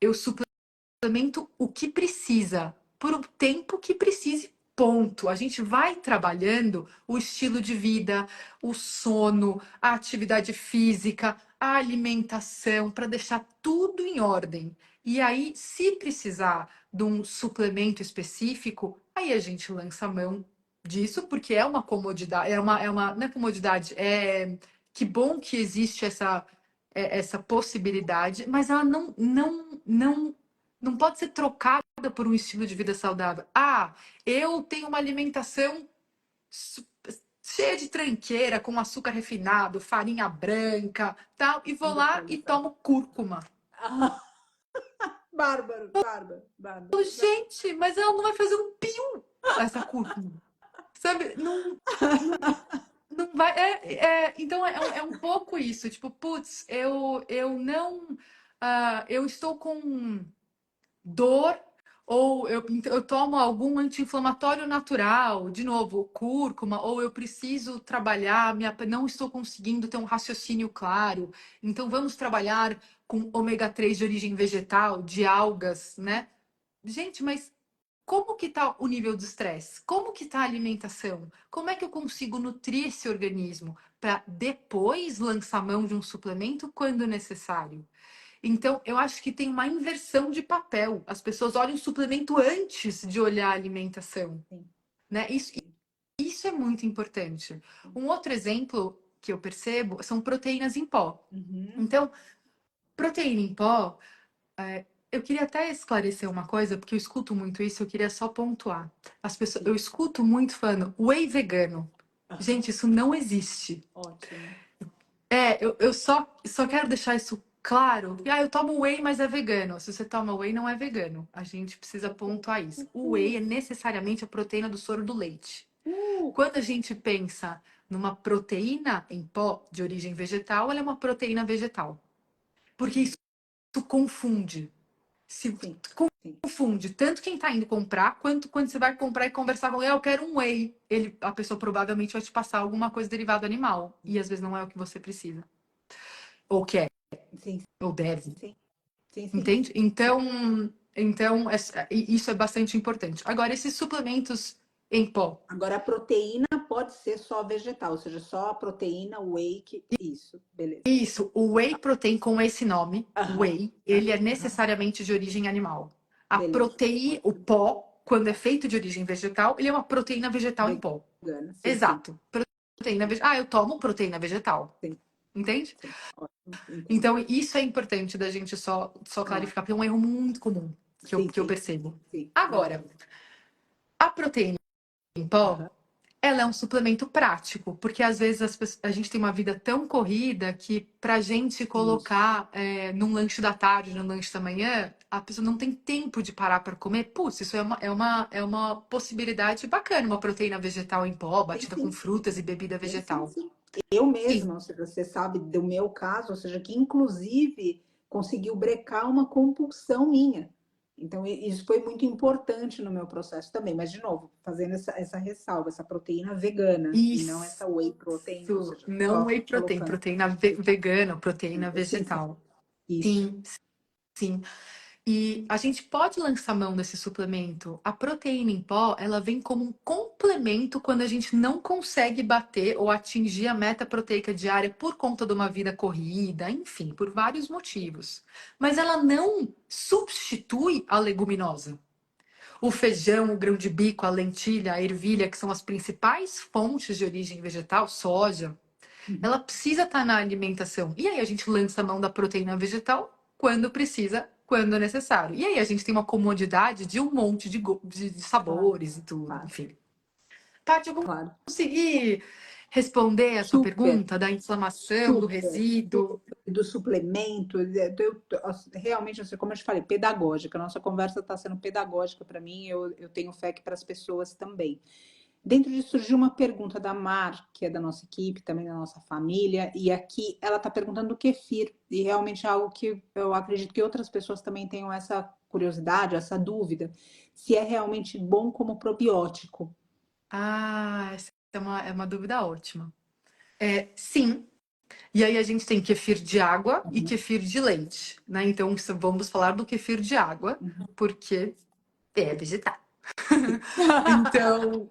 eu suplemento o que precisa, por um tempo que precise, ponto. A gente vai trabalhando o estilo de vida, o sono, a atividade física, a alimentação, para deixar tudo em ordem. E aí, se precisar de um suplemento específico, aí a gente lança a mão disso, porque é uma comodidade, não é comodidade, que bom que existe essa possibilidade, mas ela não pode ser trocada por um estilo de vida saudável. Ah, eu tenho uma alimentação cheia de tranqueira, com açúcar refinado, farinha branca, tal, e vou lá e tomo cúrcuma. Bárbaro, bárbaro, bárbaro. Gente, mas ela não vai fazer um pio, essa cúrcuma. Sabe? Não vai. Então é um pouco isso. Tipo, putz, eu não. Eu estou com dor, ou eu tomo algum anti-inflamatório natural, de novo, cúrcuma, ou eu preciso trabalhar, não estou conseguindo ter um raciocínio claro, então vamos trabalhar com ômega 3 de origem vegetal, de algas, né? Gente, mas como que tá o nível de estresse? Como que tá a alimentação? Como é que eu consigo nutrir esse organismo para depois lançar mão de um suplemento quando necessário? Então, eu acho que tem uma inversão de papel. As pessoas olham o suplemento antes de olhar a alimentação, né? Isso é muito importante. Um outro exemplo que eu percebo são proteínas em pó. Então, proteína em pó, eu queria até esclarecer uma coisa, porque eu escuto muito isso, eu queria só pontuar. Eu escuto muito falando whey vegano. Gente, isso não existe. Ótimo. Eu só quero deixar isso claro. Eu tomo whey, mas é vegano. Se você toma whey, não é vegano. A gente precisa pontuar isso. O whey é necessariamente a proteína do soro do leite. Quando a gente pensa numa proteína em pó de origem vegetal, ela é uma proteína vegetal. Porque isso confunde. Confunde tanto quem está indo comprar, quanto quando você vai comprar e conversar com ele, eu quero um whey. A pessoa provavelmente vai te passar alguma coisa derivada do animal. E às vezes não é o que você precisa. Ou quer. Sim. Ou deve. Sim. Sim. Entende? Então isso é bastante importante. Agora, esses suplementos em pó. Agora, a proteína pode ser só vegetal, ou seja, só a proteína, o whey, isso, beleza. Isso, o whey protein com esse nome, whey, ele é necessariamente de origem animal. A proteína, o pó, quando é feito de origem vegetal, ele é uma proteína vegetal em pó. Sim, exato. Proteína vegetal. Eu tomo proteína vegetal. Sim. Entende? Sim. Ótimo. Então, isso é importante da gente só clarificar, porque é um erro muito comum que eu percebo. Sim. Agora, a proteína em pó, ela é um suplemento prático, porque às vezes a gente tem uma vida tão corrida que pra gente colocar num lanche da tarde, num lanche da manhã, a pessoa não tem tempo de parar para comer. Putz, isso é uma possibilidade bacana, uma proteína vegetal em pó, batida com frutas e bebida vegetal. Sim. Eu mesma, ou seja, você sabe do meu caso, ou seja, que inclusive conseguiu brecar uma compulsão minha. Então, isso foi muito importante no meu processo também. Mas, de novo, fazendo essa ressalva, essa proteína vegana, e não essa whey protein. Ou seja, não whey protein, proteína vegana, proteína vegetal. Isso. Sim. E a gente pode lançar mão desse suplemento. A proteína em pó, ela vem como um complemento quando a gente não consegue bater ou atingir a meta proteica diária por conta de uma vida corrida, enfim, por vários motivos. Mas ela não substitui a leguminosa. o feijão, o grão de bico, a lentilha, a ervilha, que são as principais fontes de origem vegetal, soja, ela precisa estar na alimentação. E aí a gente lança a mão da proteína vegetal quando precisa, quando necessário. E aí a gente tem uma comodidade de um monte de sabores e tudo, Claro, enfim. Tati, eu claro. consegui responder a sua Super, pergunta da inflamação, do super, resíduo? do suplemento, realmente, assim, como eu te falei, pedagógica. A nossa conversa está sendo pedagógica para mim, eu tenho fé que para as pessoas também. Dentro disso surgiu uma pergunta da Mar, que é da nossa equipe, também da nossa família, e aqui ela está perguntando do kefir, e realmente é algo que eu acredito que outras pessoas também tenham essa curiosidade, essa dúvida, se é realmente bom como probiótico. Ah, essa é uma dúvida ótima. Sim. E aí a gente tem kefir de água e Uhum. kefir de leite, né? Então vamos falar do kefir de água, porque é vegetal. Então,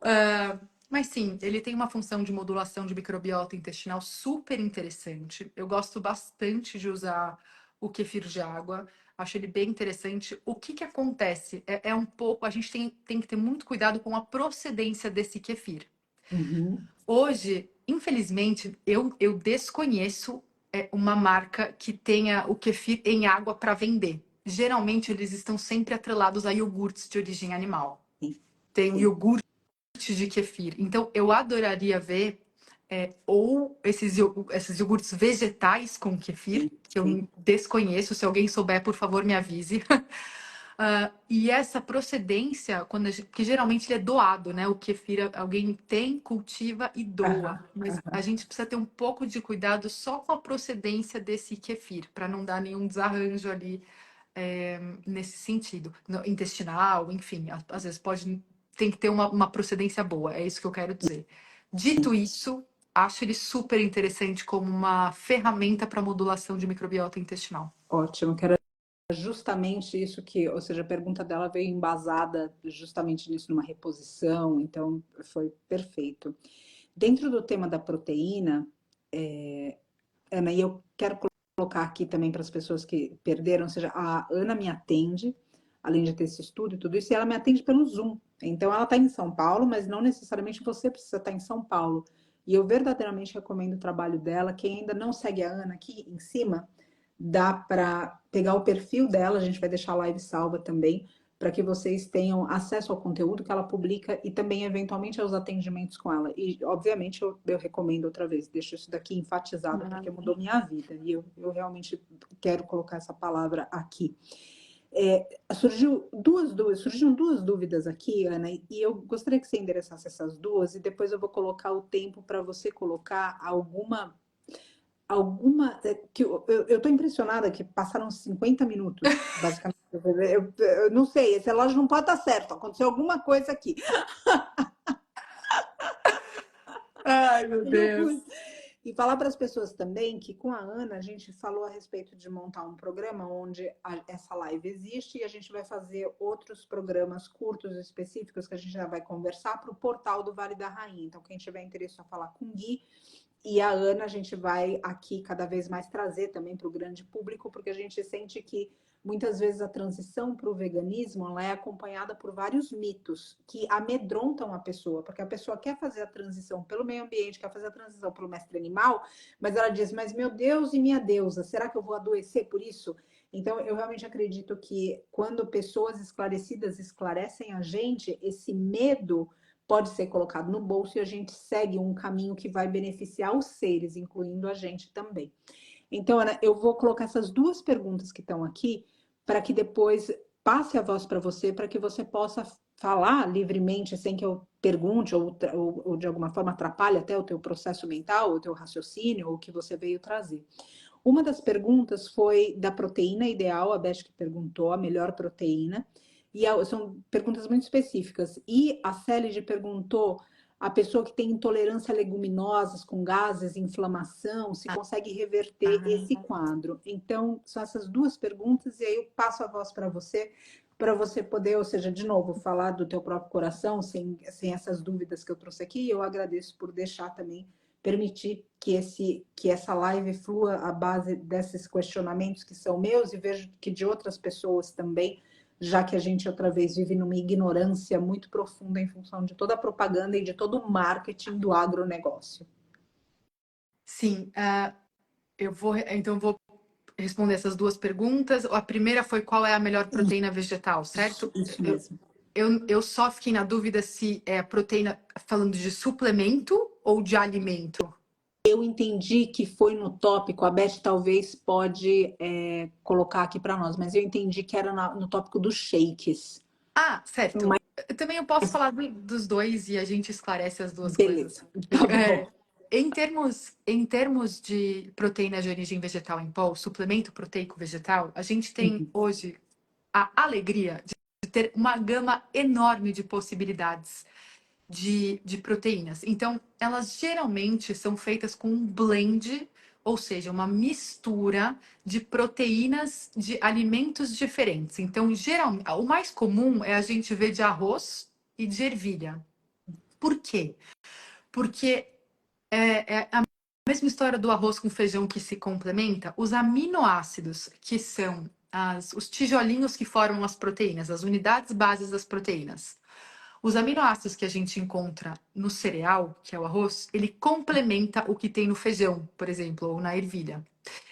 mas sim, ele tem uma função de modulação de microbiota intestinal super interessante. Eu gosto bastante de usar o kefir de água. Acho ele bem interessante. O que que acontece? É um pouco, a gente tem que ter muito cuidado com a procedência desse kefir. Uhum. Hoje, infelizmente, eu desconheço uma marca que tenha o kefir em água para vender. Geralmente, eles estão sempre atrelados a iogurtes de origem animal. Sim, Tem o sim. iogurte de kefir. Então, eu adoraria ver ou esses iogurtes vegetais com kefir, Sim, que sim. eu desconheço. Se alguém souber, por favor, me avise. E essa procedência, que geralmente ele é doado, né? O kefir alguém tem, cultiva e doa. Aham, Mas a aham. gente precisa ter um pouco de cuidado só com a procedência desse kefir, para não dar nenhum desarranjo ali nesse sentido. Intestinal, enfim, às vezes tem que ter uma procedência boa, é isso que eu quero dizer. Dito isso, acho ele super interessante como uma ferramenta para modulação de microbiota intestinal. Ótimo, que era justamente isso que, ou seja, a pergunta dela veio embasada justamente nisso, numa reposição, então foi perfeito. Dentro do tema da proteína, Ana, e eu quero colocar aqui também para as pessoas que perderam, ou seja, a Ana me atende, além de ter esse estudo e tudo isso, e ela me atende pelo Zoom. Então ela está em São Paulo, mas não necessariamente você precisa estar em São Paulo. E eu verdadeiramente recomendo o trabalho dela. Quem ainda não segue a Ana aqui em cima, dá para pegar o perfil dela, a gente vai deixar a live salva também, para que vocês tenham acesso ao conteúdo que ela publica e também, eventualmente, aos atendimentos com ela. E, obviamente, eu recomendo outra vez, deixo isso daqui enfatizado, porque mudou minha vida. E eu realmente quero colocar essa palavra aqui. Surgiram duas dúvidas aqui, Ana, e eu gostaria que você endereçasse essas duas, e depois eu vou colocar o tempo para você colocar alguma. Que eu tô impressionada que passaram 50 minutos, basicamente. Eu não sei, esse relógio não pode estar certo. Aconteceu alguma coisa aqui. Ai, meu Deus. E falar para as pessoas também que com a Ana a gente falou a respeito de montar um programa onde essa live existe e a gente vai fazer outros programas curtos específicos que a gente já vai conversar para o portal do Vale da Rainha. Então, quem tiver interesse em falar com o Gui e a Ana, a gente vai aqui cada vez mais trazer também para o grande público, porque a gente sente que muitas vezes a transição para o veganismo ela é acompanhada por vários mitos que amedrontam a pessoa, porque a pessoa quer fazer a transição pelo meio ambiente, quer fazer a transição pelo mestre animal, mas ela diz, mas meu Deus e minha deusa, será que eu vou adoecer por isso? Então, eu realmente acredito que quando pessoas esclarecidas esclarecem a gente, esse medo pode ser colocado no bolso e a gente segue um caminho que vai beneficiar os seres, incluindo a gente também. Então, Ana, eu vou colocar essas duas perguntas que estão aqui para que depois passe a voz para você, para que você possa falar livremente, sem que eu pergunte ou de alguma forma atrapalhe até o teu processo mental, o teu raciocínio, ou o que você veio trazer. Uma das perguntas foi da proteína ideal, a Beth que perguntou, a melhor proteína, e são perguntas muito específicas. E a Célige perguntou a pessoa que tem intolerância a leguminosas, com gases, inflamação, se consegue reverter esse quadro. Então, são essas duas perguntas, e aí eu passo a voz para você poder, ou seja, de novo, falar do teu próprio coração, sem essas dúvidas que eu trouxe aqui, e eu agradeço por deixar também, permitir que essa live flua à base desses questionamentos que são meus, e vejo que de outras pessoas também, já que a gente outra vez vive numa ignorância muito profunda em função de toda a propaganda e de todo o marketing do agronegócio. Sim, então eu vou responder essas duas perguntas. A primeira foi qual é a melhor proteína vegetal, certo? Isso mesmo. Eu só fiquei na dúvida se é proteína falando de suplemento ou de alimento. Eu entendi que foi no tópico, a Beth talvez pode colocar aqui para nós, mas eu entendi que era no tópico dos shakes. Ah, certo. Mas, Também eu posso falar dos dois e a gente esclarece as duas coisas. beleza, tá bom. Em termos de proteína de origem vegetal em pó, suplemento proteico vegetal, a gente tem hoje a alegria de ter uma gama enorme de possibilidades de proteínas. Então, elas geralmente são feitas com um blend, ou seja, uma mistura de proteínas de alimentos diferentes. Então, geralmente, o mais comum é a gente ver de arroz e de ervilha. Por quê? Porque é a mesma história do arroz com feijão que se complementa. Os aminoácidos, que são os tijolinhos que formam as proteínas, as unidades bases das proteínas. Os aminoácidos que a gente encontra no cereal, que é o arroz, ele complementa o que tem no feijão, por exemplo, ou na ervilha.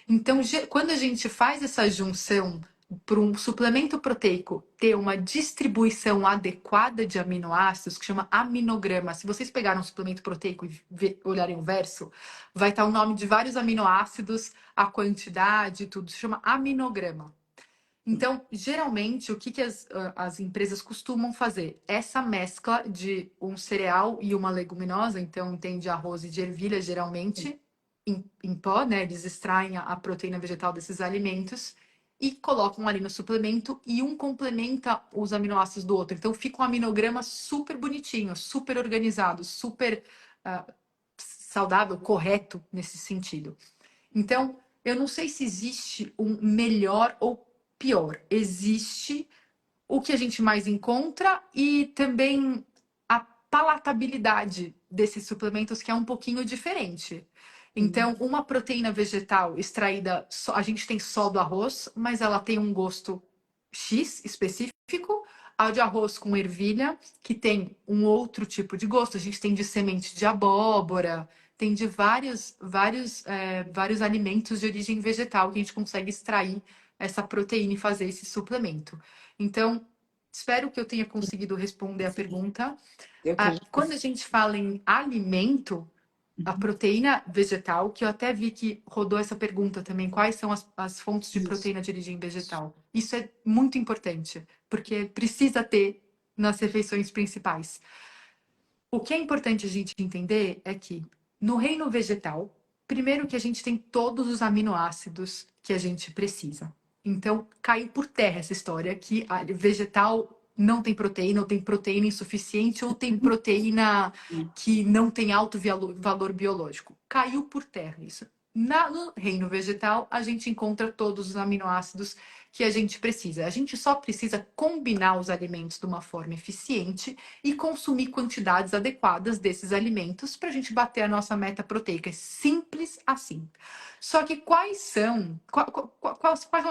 Então, quando a gente faz essa junção para um suplemento proteico ter uma distribuição adequada de aminoácidos, que chama aminograma. Se vocês pegarem um suplemento proteico e olharem o verso, vai estar o nome de vários aminoácidos, a quantidade, tudo. Se chama aminograma. Então, geralmente, o que as empresas costumam fazer? Essa mescla de um cereal e uma leguminosa, então tem de arroz e de ervilha, geralmente, em pó, né? Eles extraem a proteína vegetal desses alimentos e colocam ali no suplemento e um complementa os aminoácidos do outro. Então, fica um aminograma super bonitinho, super organizado, super saudável, correto nesse sentido. Então, eu não sei se existe um melhor ou pior. Existe o que a gente mais encontra e também a palatabilidade desses suplementos, que é um pouquinho diferente. Então, uma proteína vegetal extraída, a gente tem só do arroz, mas ela tem um gosto X específico. A de arroz com ervilha, que tem um outro tipo de gosto. A gente tem de semente de abóbora, tem de vários alimentos de origem vegetal que a gente consegue extrair essa proteína e fazer esse suplemento. Então, espero que eu tenha conseguido responder a pergunta. Quando a gente fala em alimento, a proteína vegetal, que eu até vi que rodou essa pergunta também, quais são as fontes de proteína de origem vegetal? Isso é muito importante, porque precisa ter nas refeições principais. O que é importante a gente entender é que no reino vegetal, primeiro que a gente tem todos os aminoácidos que a gente precisa. Então, cai por terra essa história que a vegetal não tem proteína, ou tem proteína insuficiente, ou tem proteína que não tem alto valor biológico. Caiu por terra isso. No reino vegetal, a gente encontra todos os aminoácidos que a gente precisa. A gente só precisa combinar os alimentos de uma forma eficiente e consumir quantidades adequadas desses alimentos para a gente bater a nossa meta proteica. É simples assim. Só que quais são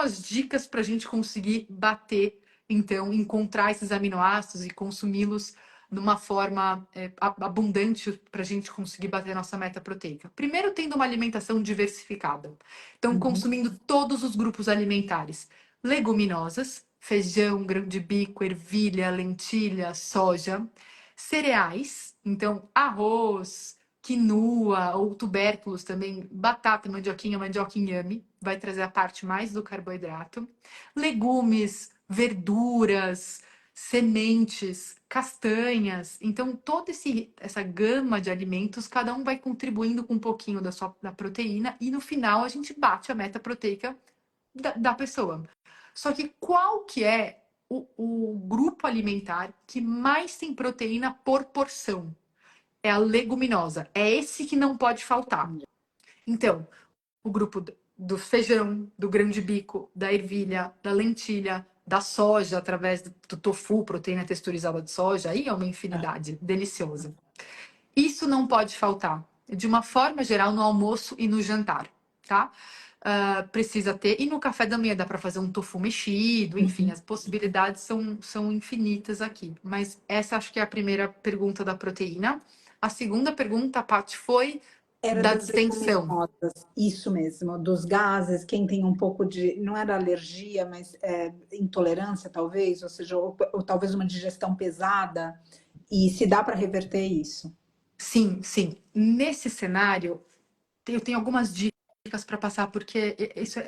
as dicas para a gente conseguir bater, então, encontrar esses aminoácidos e consumi-los de uma forma abundante para a gente conseguir bater a nossa meta proteica? Primeiro, tendo uma alimentação diversificada. Então, consumindo todos os grupos alimentares. Leguminosas, feijão, grão de bico, ervilha, lentilha, soja. Cereais, então arroz, quinoa ou tubérculos também, batata, mandioca inhame, vai trazer a parte mais do carboidrato. Legumes, verduras, sementes, castanhas. Então, toda essa gama de alimentos, cada um vai contribuindo com um pouquinho da proteína e no final a gente bate a meta proteica da pessoa. Só que qual que é o grupo alimentar que mais tem proteína por porção? É a leguminosa. É esse que não pode faltar. Então, o grupo do feijão, do grão de bico, da ervilha, da lentilha, da soja, através do tofu, proteína texturizada de soja, aí é uma infinidade deliciosa. Isso não pode faltar, de uma forma geral, no almoço e no jantar, tá? precisa ter. E no café da manhã dá para fazer um tofu mexido, enfim, as possibilidades são infinitas aqui. Mas essa acho que é a primeira pergunta da proteína. A segunda pergunta, Paty, foi Era da das distensão. leguminosas, isso mesmo, dos gases, quem tem um pouco de, não era alergia, mas intolerância talvez, ou seja, ou talvez uma digestão pesada, e se dá para reverter isso. Sim, sim. Nesse cenário, eu tenho algumas dicas para passar, porque isso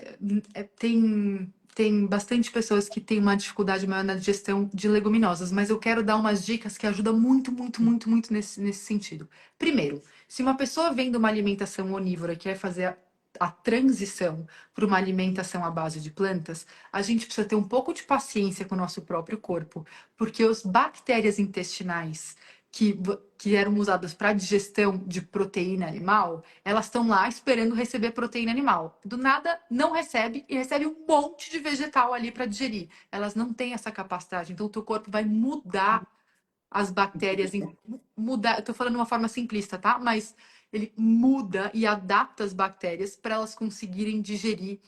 tem bastante pessoas que têm uma dificuldade maior na digestão de leguminosas, mas eu quero dar umas dicas que ajudam muito, muito, muito, muito nesse sentido. Primeiro, se uma pessoa vem de uma alimentação onívora e quer fazer a transição para uma alimentação à base de plantas, a gente precisa ter um pouco de paciência com o nosso próprio corpo, porque as bactérias intestinais que eram usadas para digestão de proteína animal, elas estão lá esperando receber proteína animal. Do nada, não recebe e recebe um monte de vegetal ali para digerir. Elas não têm essa capacidade. Então, o teu corpo vai mudar as bactérias. Mudar, eu tô falando de uma forma simplista, tá? Mas ele muda e adapta as bactérias para elas conseguirem digerir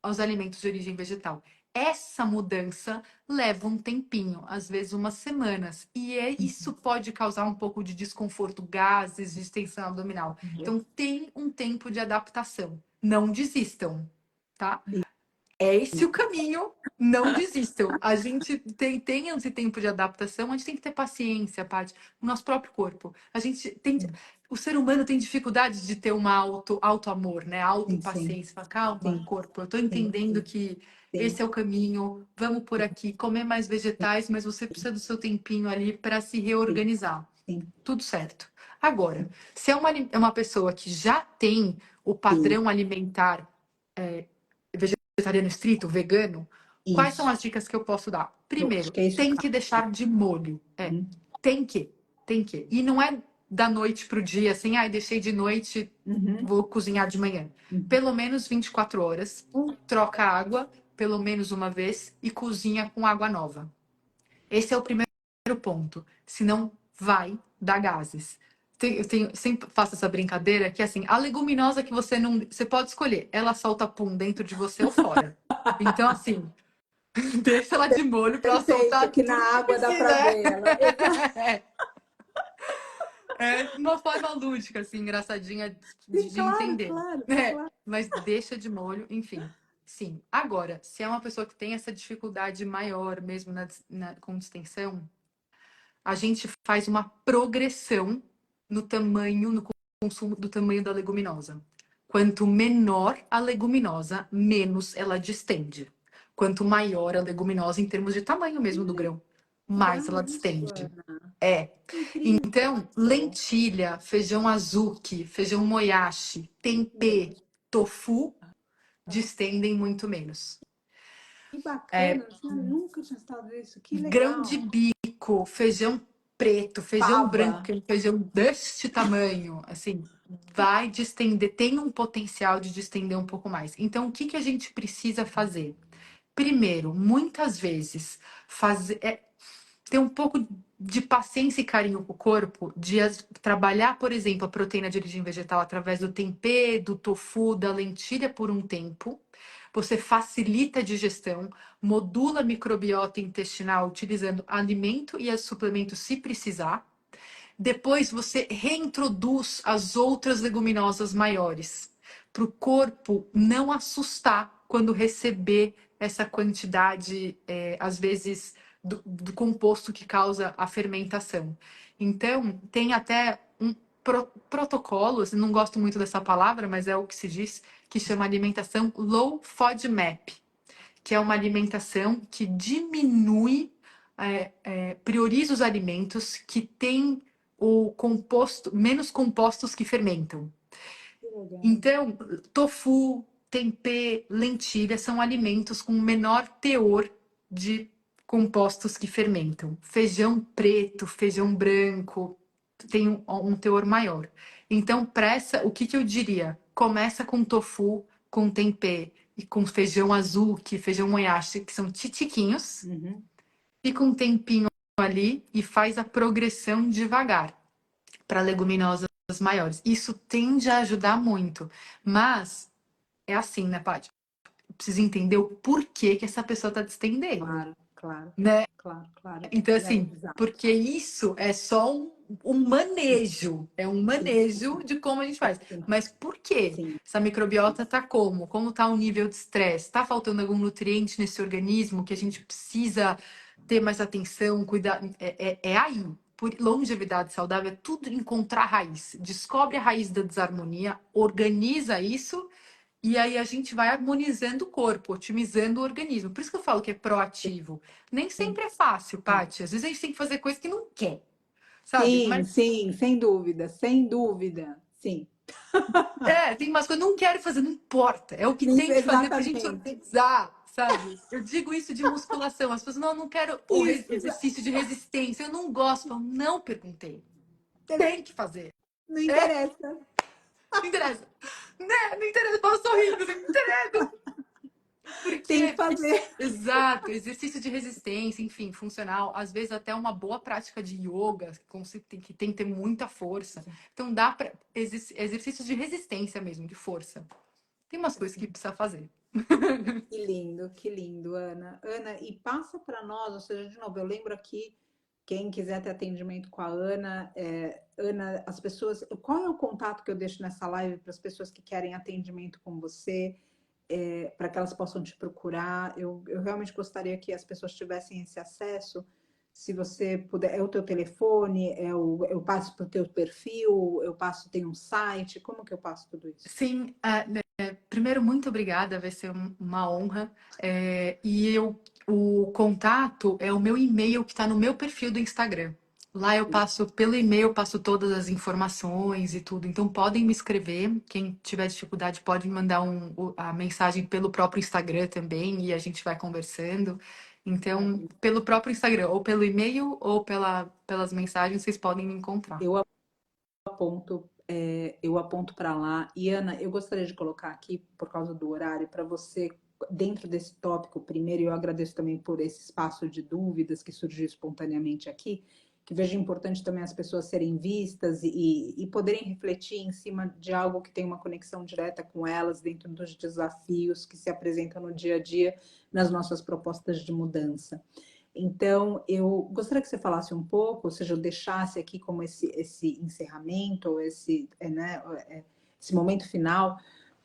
os alimentos de origem vegetal. Essa mudança leva um tempinho, às vezes umas semanas, e isso pode causar um pouco de desconforto, gases, distensão abdominal. Então tem um tempo de adaptação. Não desistam, tá? É esse o caminho, não desistam. A gente tem esse tempo de adaptação, a gente tem que ter paciência, Paty, o nosso próprio corpo. A gente tem, o ser humano tem dificuldade de ter uma auto-amor, né? Auto-paciência. Fala, calma, Sim, corpo, eu tô sim, entendendo que sim, esse é o caminho, vamos por aqui, comer mais vegetais, mas você precisa do seu tempinho ali para se sim, reorganizar. sim, Tudo certo. Agora, se é uma pessoa que já tem o sim, padrão alimentar vegetariano estrito, vegano, quais são isso. as dicas que eu posso dar? Eu acho Primeiro, que é isso, tem cara. que deixar de molho. Tem que, tem que. E não é da noite pro dia, assim, deixei de noite, Uhum, vou cozinhar de manhã. uhum. Pelo menos 24 horas, troca a água, pelo menos uma vez, e cozinha com água nova. Esse é o primeiro ponto. Senão vai dar gases. Sempre faço essa brincadeira que assim, a leguminosa que você não. Você pode escolher, ela solta pum dentro de você ou fora. Então, assim, deixa ela de molho para ela Perfeito, soltar que tudo na que água dá precisa. para ver ela. É uma forma lúdica, assim, engraçadinha Sim, de claro, entender. claro, claro. Mas deixa de molho, enfim. Sim. Agora, se é uma pessoa que tem essa dificuldade maior mesmo com distensão, a gente faz uma progressão no tamanho, no consumo do tamanho da leguminosa. Quanto menor a leguminosa, menos ela distende. Quanto maior a leguminosa em termos de tamanho mesmo do grão, mais ela Legal isso, distende. Ana. É. Incrível. Então, lentilha, feijão azuki, feijão moyashi, tempê, tofu distendem muito menos. Que bacana, nunca tinha estado isso. Que Grão de legal. bico, feijão preto, feijão branco, Fava. que é um feijão deste tamanho, assim, vai distender, tem um potencial de distender um pouco mais. Então, o que que a gente precisa fazer? Primeiro, muitas vezes, ter um pouco de paciência e carinho com o corpo, trabalhar, por exemplo, a proteína de origem vegetal através do tempê, do tofu, da lentilha por um tempo. Você facilita a digestão, modula a microbiota intestinal utilizando alimento e suplementos se precisar. Depois você reintroduz as outras leguminosas maiores, para o corpo não assustar quando receber essa quantidade, às vezes, do composto que causa a fermentação. Então, tem até um protocolo, assim, não gosto muito dessa palavra, mas é o que se diz, que chama alimentação low FODMAP, que é uma alimentação que diminui, prioriza os alimentos que têm o composto, menos compostos que fermentam. Que legal. Então, tofu, tempê, lentilha são alimentos com menor teor de compostos que fermentam. Feijão preto, feijão branco tem um teor maior. Então, o que que eu diria? Começa com tofu, com tempê e com feijão azul, que feijão moyashi, que são titiquinhos, Uhum. fica um tempinho ali e faz a progressão devagar para leguminosas maiores. Isso tende a ajudar muito, mas é assim, né, Paty? Precisa entender o porquê que essa pessoa tá distendendo, Claro, claro, né? claro, claro. Então, É, assim, exato. porque isso é só um manejo, é um Sim, manejo de como a gente faz. sim, Mas por quê? sim. Essa microbiota tá como? Como tá o nível de estresse? Tá faltando algum nutriente nesse organismo que a gente precisa ter mais atenção, cuidar? É aí. Por longevidade saudável é tudo encontrar a raiz. Descobre a raiz da desarmonia, organiza isso e aí a gente vai harmonizando o corpo, otimizando o organismo. Por isso que eu falo que é proativo. Nem sempre é fácil, Paty. Às vezes a gente tem que fazer coisa que não quer, sabe? Sim, Mas sim, sem dúvida, sem dúvida. Sim, tem umas coisas que eu não quero fazer, não importa. É o que tem que fazer pra gente exatamente. organizar, sabe? Eu digo isso de musculação. As pessoas, não, eu não quero o Isso, exercício de resistência. Eu não gosto. Eu não perguntei. Tem que fazer. não É, interessa. não interessa. Né? Não interessa. Eu falo sorrindo, assim, não interessa. Tem que Porque, fazer. exato, exercício de resistência, enfim, funcional, às vezes até uma boa prática de yoga, que tem que ter muita força. Então dá para exercícios de resistência mesmo, de força. Tem umas coisas que precisa fazer. Que lindo, Ana. Ana, e passa para nós, ou seja, de novo, eu lembro aqui, quem quiser ter atendimento com a Ana, Ana, as pessoas, qual é o contato que eu deixo nessa live para as pessoas que querem atendimento com você, para que elas possam te procurar? Eu realmente gostaria que as pessoas tivessem esse acesso. Se você puder, é o teu telefone, eu passo para o teu perfil, eu passo, tem um site, como que eu passo tudo isso? Sim, primeiro, muito obrigada, vai ser uma honra. O contato é o meu e-mail que está no meu perfil do Instagram. Lá eu passo, pelo e-mail, eu passo todas as informações e tudo. Então podem me escrever. Quem tiver dificuldade pode me mandar a mensagem pelo próprio Instagram também e a gente vai conversando. Então, pelo próprio Instagram, ou pelo e-mail, ou pelas mensagens, vocês podem me encontrar. Eu eu aponto para lá. E Ana, eu gostaria de colocar aqui, por causa do horário, para você, dentro desse tópico, primeiro, eu agradeço também por esse espaço de dúvidas que surgiu espontaneamente aqui, que vejo importante também as pessoas serem vistas e poderem refletir em cima de algo que tem uma conexão direta com elas, dentro dos desafios que se apresentam no dia a dia, nas nossas propostas de mudança. Então, eu gostaria que você falasse um pouco, ou seja, eu deixasse aqui como esse encerramento, ou esse momento final,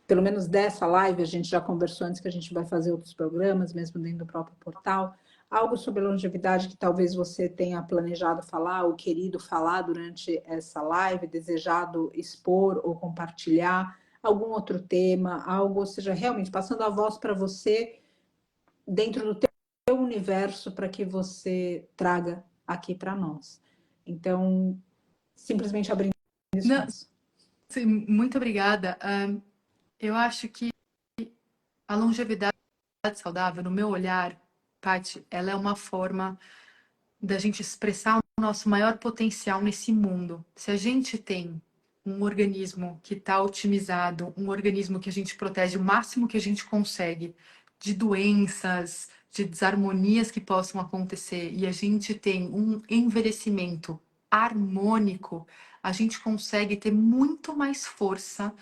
pelo menos dessa live, a gente já conversou antes que a gente vai fazer outros programas, mesmo dentro do próprio portal, algo sobre longevidade que talvez você tenha planejado falar, ou querido falar durante essa live, desejado expor ou compartilhar, algum outro tema, algo, ou seja, realmente passando a voz para você dentro do universo para que você traga aqui para nós. Então, simplesmente abrindo Não, espaço. sim, muito obrigada. Eu acho que a longevidade saudável, no meu olhar, Paty, ela é uma forma da gente expressar o nosso maior potencial nesse mundo. Se a gente tem um organismo que está otimizado, um organismo que a gente protege o máximo que a gente consegue de doenças, de desarmonias que possam acontecer, e a gente tem um envelhecimento harmônico, a gente consegue ter muito mais força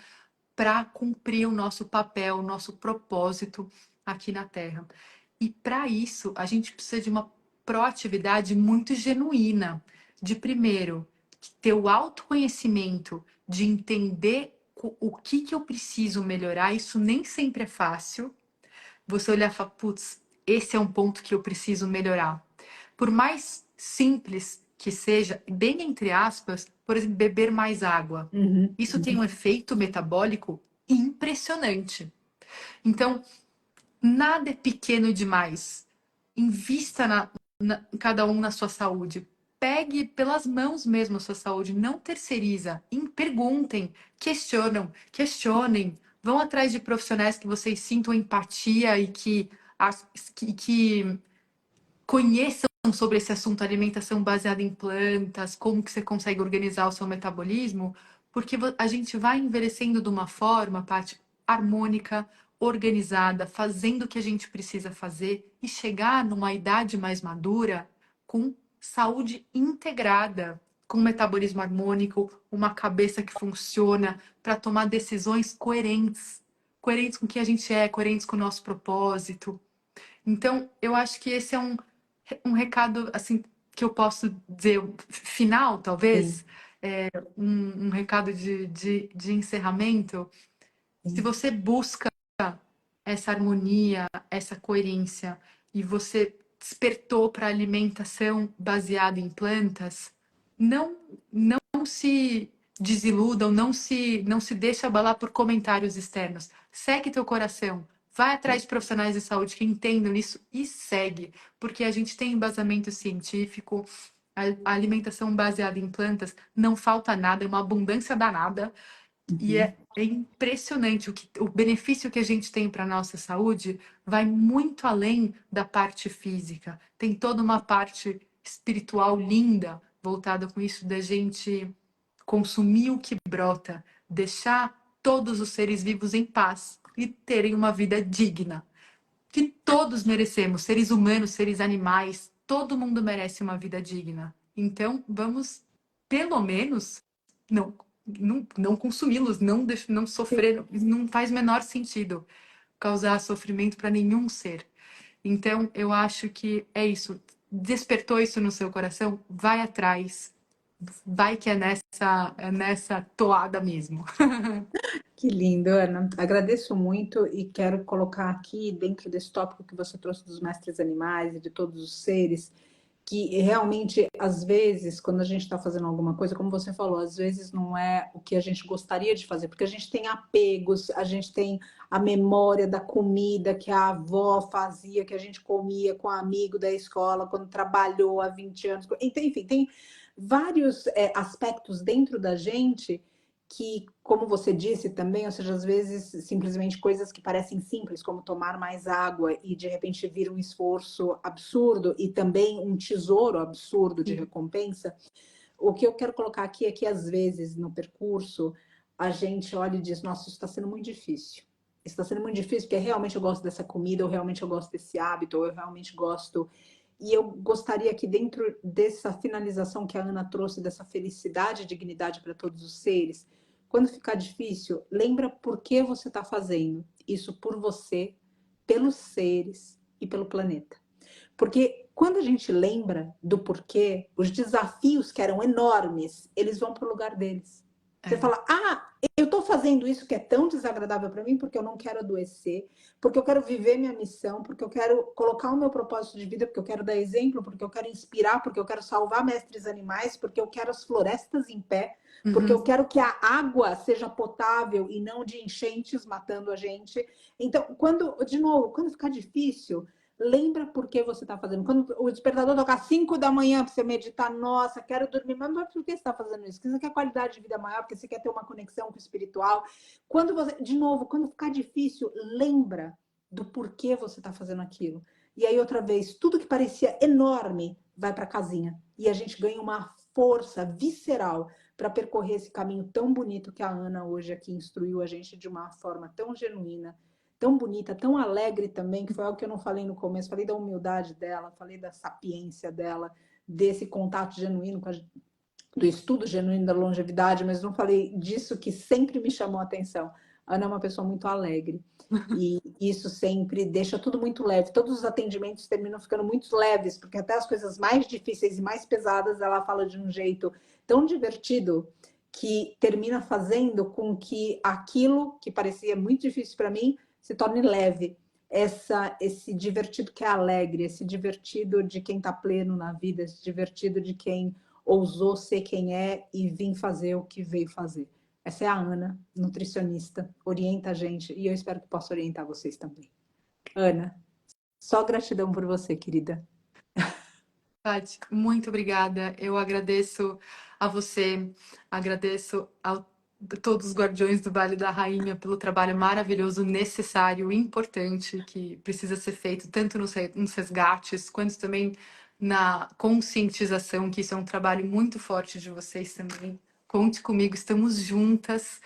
para cumprir o nosso papel, o nosso propósito aqui na Terra. E para isso, a gente precisa de uma proatividade muito genuína, de primeiro ter o autoconhecimento, de entender o que eu preciso melhorar. Isso nem sempre é fácil. Você olhar e falar, putz, esse é um ponto que eu preciso melhorar. Por mais simples que seja, bem entre aspas, por exemplo, beber mais água. Uhum. Isso tem um efeito metabólico impressionante. Então, nada é pequeno demais. Invista cada um na sua saúde. Pegue pelas mãos mesmo a sua saúde. Não terceiriza. Perguntem, questionem. Vão atrás de profissionais que vocês sintam empatia e que conheçam sobre esse assunto, alimentação baseada em plantas, como que você consegue organizar o seu metabolismo, porque a gente vai envelhecendo de uma forma, Paty, harmônica, organizada, fazendo o que a gente precisa fazer e chegar numa idade mais madura com saúde integrada, com metabolismo harmônico, uma cabeça que funciona para tomar decisões coerentes. coerentes com o que a gente é, coerentes com o nosso propósito. Então, eu acho que esse é um recado, assim, que eu posso dizer final, Sim, talvez, um recado de encerramento. Se sim. você busca essa harmonia, essa coerência, e você despertou para alimentação baseada em plantas, não se desiludam, não se deixe abalar por comentários externos. Segue teu coração. Vai atrás de profissionais de saúde que entendam isso e segue, porque a gente tem embasamento científico, a alimentação baseada em plantas não falta nada, é uma abundância danada. E Uhum. é impressionante o benefício que a gente tem para a nossa saúde vai muito além da parte física. Tem toda uma parte espiritual linda voltada com isso da gente consumir o que brota, deixar todos os seres vivos em paz e terem uma vida digna. Que todos merecemos, seres humanos, seres animais, todo mundo merece uma vida digna. Então, vamos, pelo menos, não, não consumi-los, não sofrer, não faz menor sentido causar sofrimento para nenhum ser. Então, eu acho que é isso. Despertou isso no seu coração? Vai atrás. Vai que é nessa toada mesmo. Que lindo, Ana. Agradeço muito e quero colocar aqui, dentro desse tópico que você trouxe dos mestres animais e de todos os seres, que realmente, às vezes, quando a gente está fazendo alguma coisa, como você falou, às vezes não é o que a gente gostaria de fazer, porque a gente tem apegos, a gente tem a memória da comida que a avó fazia, que a gente comia com um amigo da escola, quando trabalhou há 20 anos. Então, enfim, tem vários aspectos dentro da gente que, como você disse também, ou seja, às vezes simplesmente coisas que parecem simples, como tomar mais água e de repente vir um esforço absurdo e também um tesouro absurdo de recompensa. O que eu quero colocar aqui é que às vezes no percurso a gente olha e diz, nossa, isso está sendo muito difícil. Isso está sendo muito difícil porque realmente eu gosto dessa comida, ou realmente eu gosto desse hábito, ou eu realmente gosto. E eu gostaria que dentro dessa finalização que a Ana trouxe, dessa felicidade e dignidade para todos os seres, quando ficar difícil, lembra por que você está fazendo isso por você, pelos seres e pelo planeta. Porque quando a gente lembra do porquê, os desafios que eram enormes, eles vão para o lugar deles. Você É. fala, eu estou fazendo isso que é tão desagradável para mim porque eu não quero adoecer, porque eu quero viver minha missão, porque eu quero colocar o meu propósito de vida, porque eu quero dar exemplo, porque eu quero inspirar, porque eu quero salvar mestres animais, porque eu quero as florestas em pé, porque eu Uhum. quero que a água seja potável e não de enchentes matando a gente. Então, de novo, quando ficar difícil, lembra por que você está fazendo. Quando o despertador tocar 5 da manhã para você meditar, nossa, quero dormir, mas por que você está fazendo isso? Porque você quer qualidade de vida maior, porque você quer ter uma conexão com o espiritual. Quando você, de novo, quando ficar difícil, lembra do porquê você está fazendo aquilo. E aí, outra vez, tudo que parecia enorme vai para a casinha. E a gente ganha uma força visceral para percorrer esse caminho tão bonito que a Ana hoje aqui instruiu a gente de uma forma tão genuína, tão bonita, tão alegre também, que foi algo que eu não falei no começo, falei da humildade dela, falei da sapiência dela, desse contato genuíno com do estudo genuíno da longevidade, mas não falei disso que sempre me chamou a atenção. A Ana é uma pessoa muito alegre e isso sempre deixa tudo muito leve. Todos os atendimentos terminam ficando muito leves, porque até as coisas mais difíceis e mais pesadas ela fala de um jeito tão divertido que termina fazendo com que aquilo que parecia muito difícil para mim se torne leve. Esse divertido que é alegre, esse divertido de quem está pleno na vida, esse divertido de quem ousou ser quem é e vir fazer o que veio fazer. Essa é a Ana, nutricionista, orienta a gente e eu espero que possa orientar vocês também. Ana, só gratidão por você, querida. Tati, muito obrigada. Eu agradeço a você, agradeço a todos os guardiões do Vale da Rainha pelo trabalho maravilhoso, necessário, importante, que precisa ser feito tanto nos resgates, quanto também na conscientização, que isso é um trabalho muito forte de vocês também. Conte comigo, estamos juntas.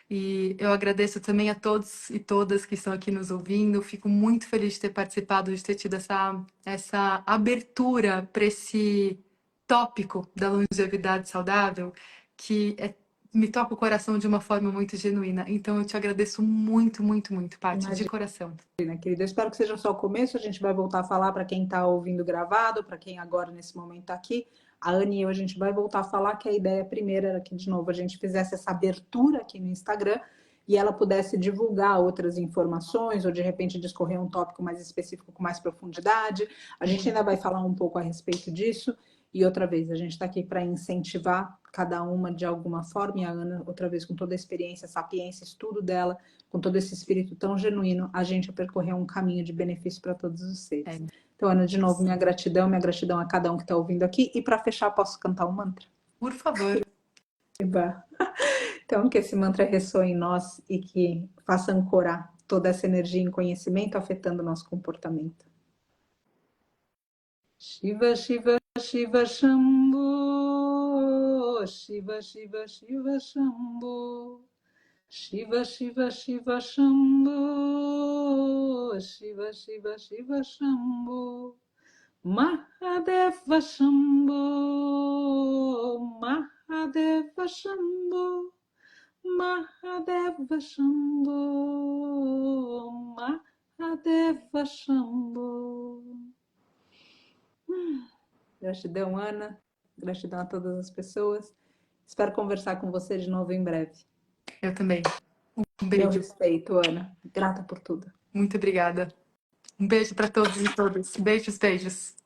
E eu agradeço também a todos e todas que estão aqui nos ouvindo. Fico muito feliz de ter participado, de ter tido essa abertura para esse tópico da longevidade saudável, que é me toca o coração de uma forma muito genuína. Então eu te agradeço muito, muito, muito, Paty, de Imagina, coração. querida. Eu espero que seja só o começo. A gente vai voltar a falar para quem está ouvindo gravado, para quem agora nesse momento está aqui. A Anne e eu, a gente vai voltar a falar que a ideia primeira era que, de novo, a gente fizesse essa abertura aqui no Instagram e ela pudesse divulgar outras informações ou, de repente, discorrer um tópico mais específico com mais profundidade. A gente ainda vai falar um pouco a respeito disso. E outra vez, a gente está aqui para incentivar cada uma de alguma forma. E a Ana, outra vez, com toda a experiência, sapiência, estudo dela, com todo esse espírito tão genuíno, a gente a percorrer um caminho de benefício para todos os seres. É. Então, Ana, de novo, minha gratidão a cada um que está ouvindo aqui. E para fechar, posso cantar um mantra? Por favor. Então, que esse mantra ressoe em nós e que faça ancorar toda essa energia em conhecimento, afetando o nosso comportamento. Shiva, Shiva, Shiva, Shambho. Shiva, Shiva, Shiva, Shambho. Shiva, Shiva, Shiva, Shambho. Shiva, Shiva, Shiva, Shambho. Mahadeva Shambho. Mahadeva Shambho. Mahadeva Shambho. Mahadeva Shambho. Gratidão, Ana. Gratidão a todas as pessoas. Espero conversar com você de novo em breve. Eu também. Um Meu beijo. respeito, Ana. Grata por tudo. Muito obrigada. Um beijo para todos e todas. Beijos, beijos.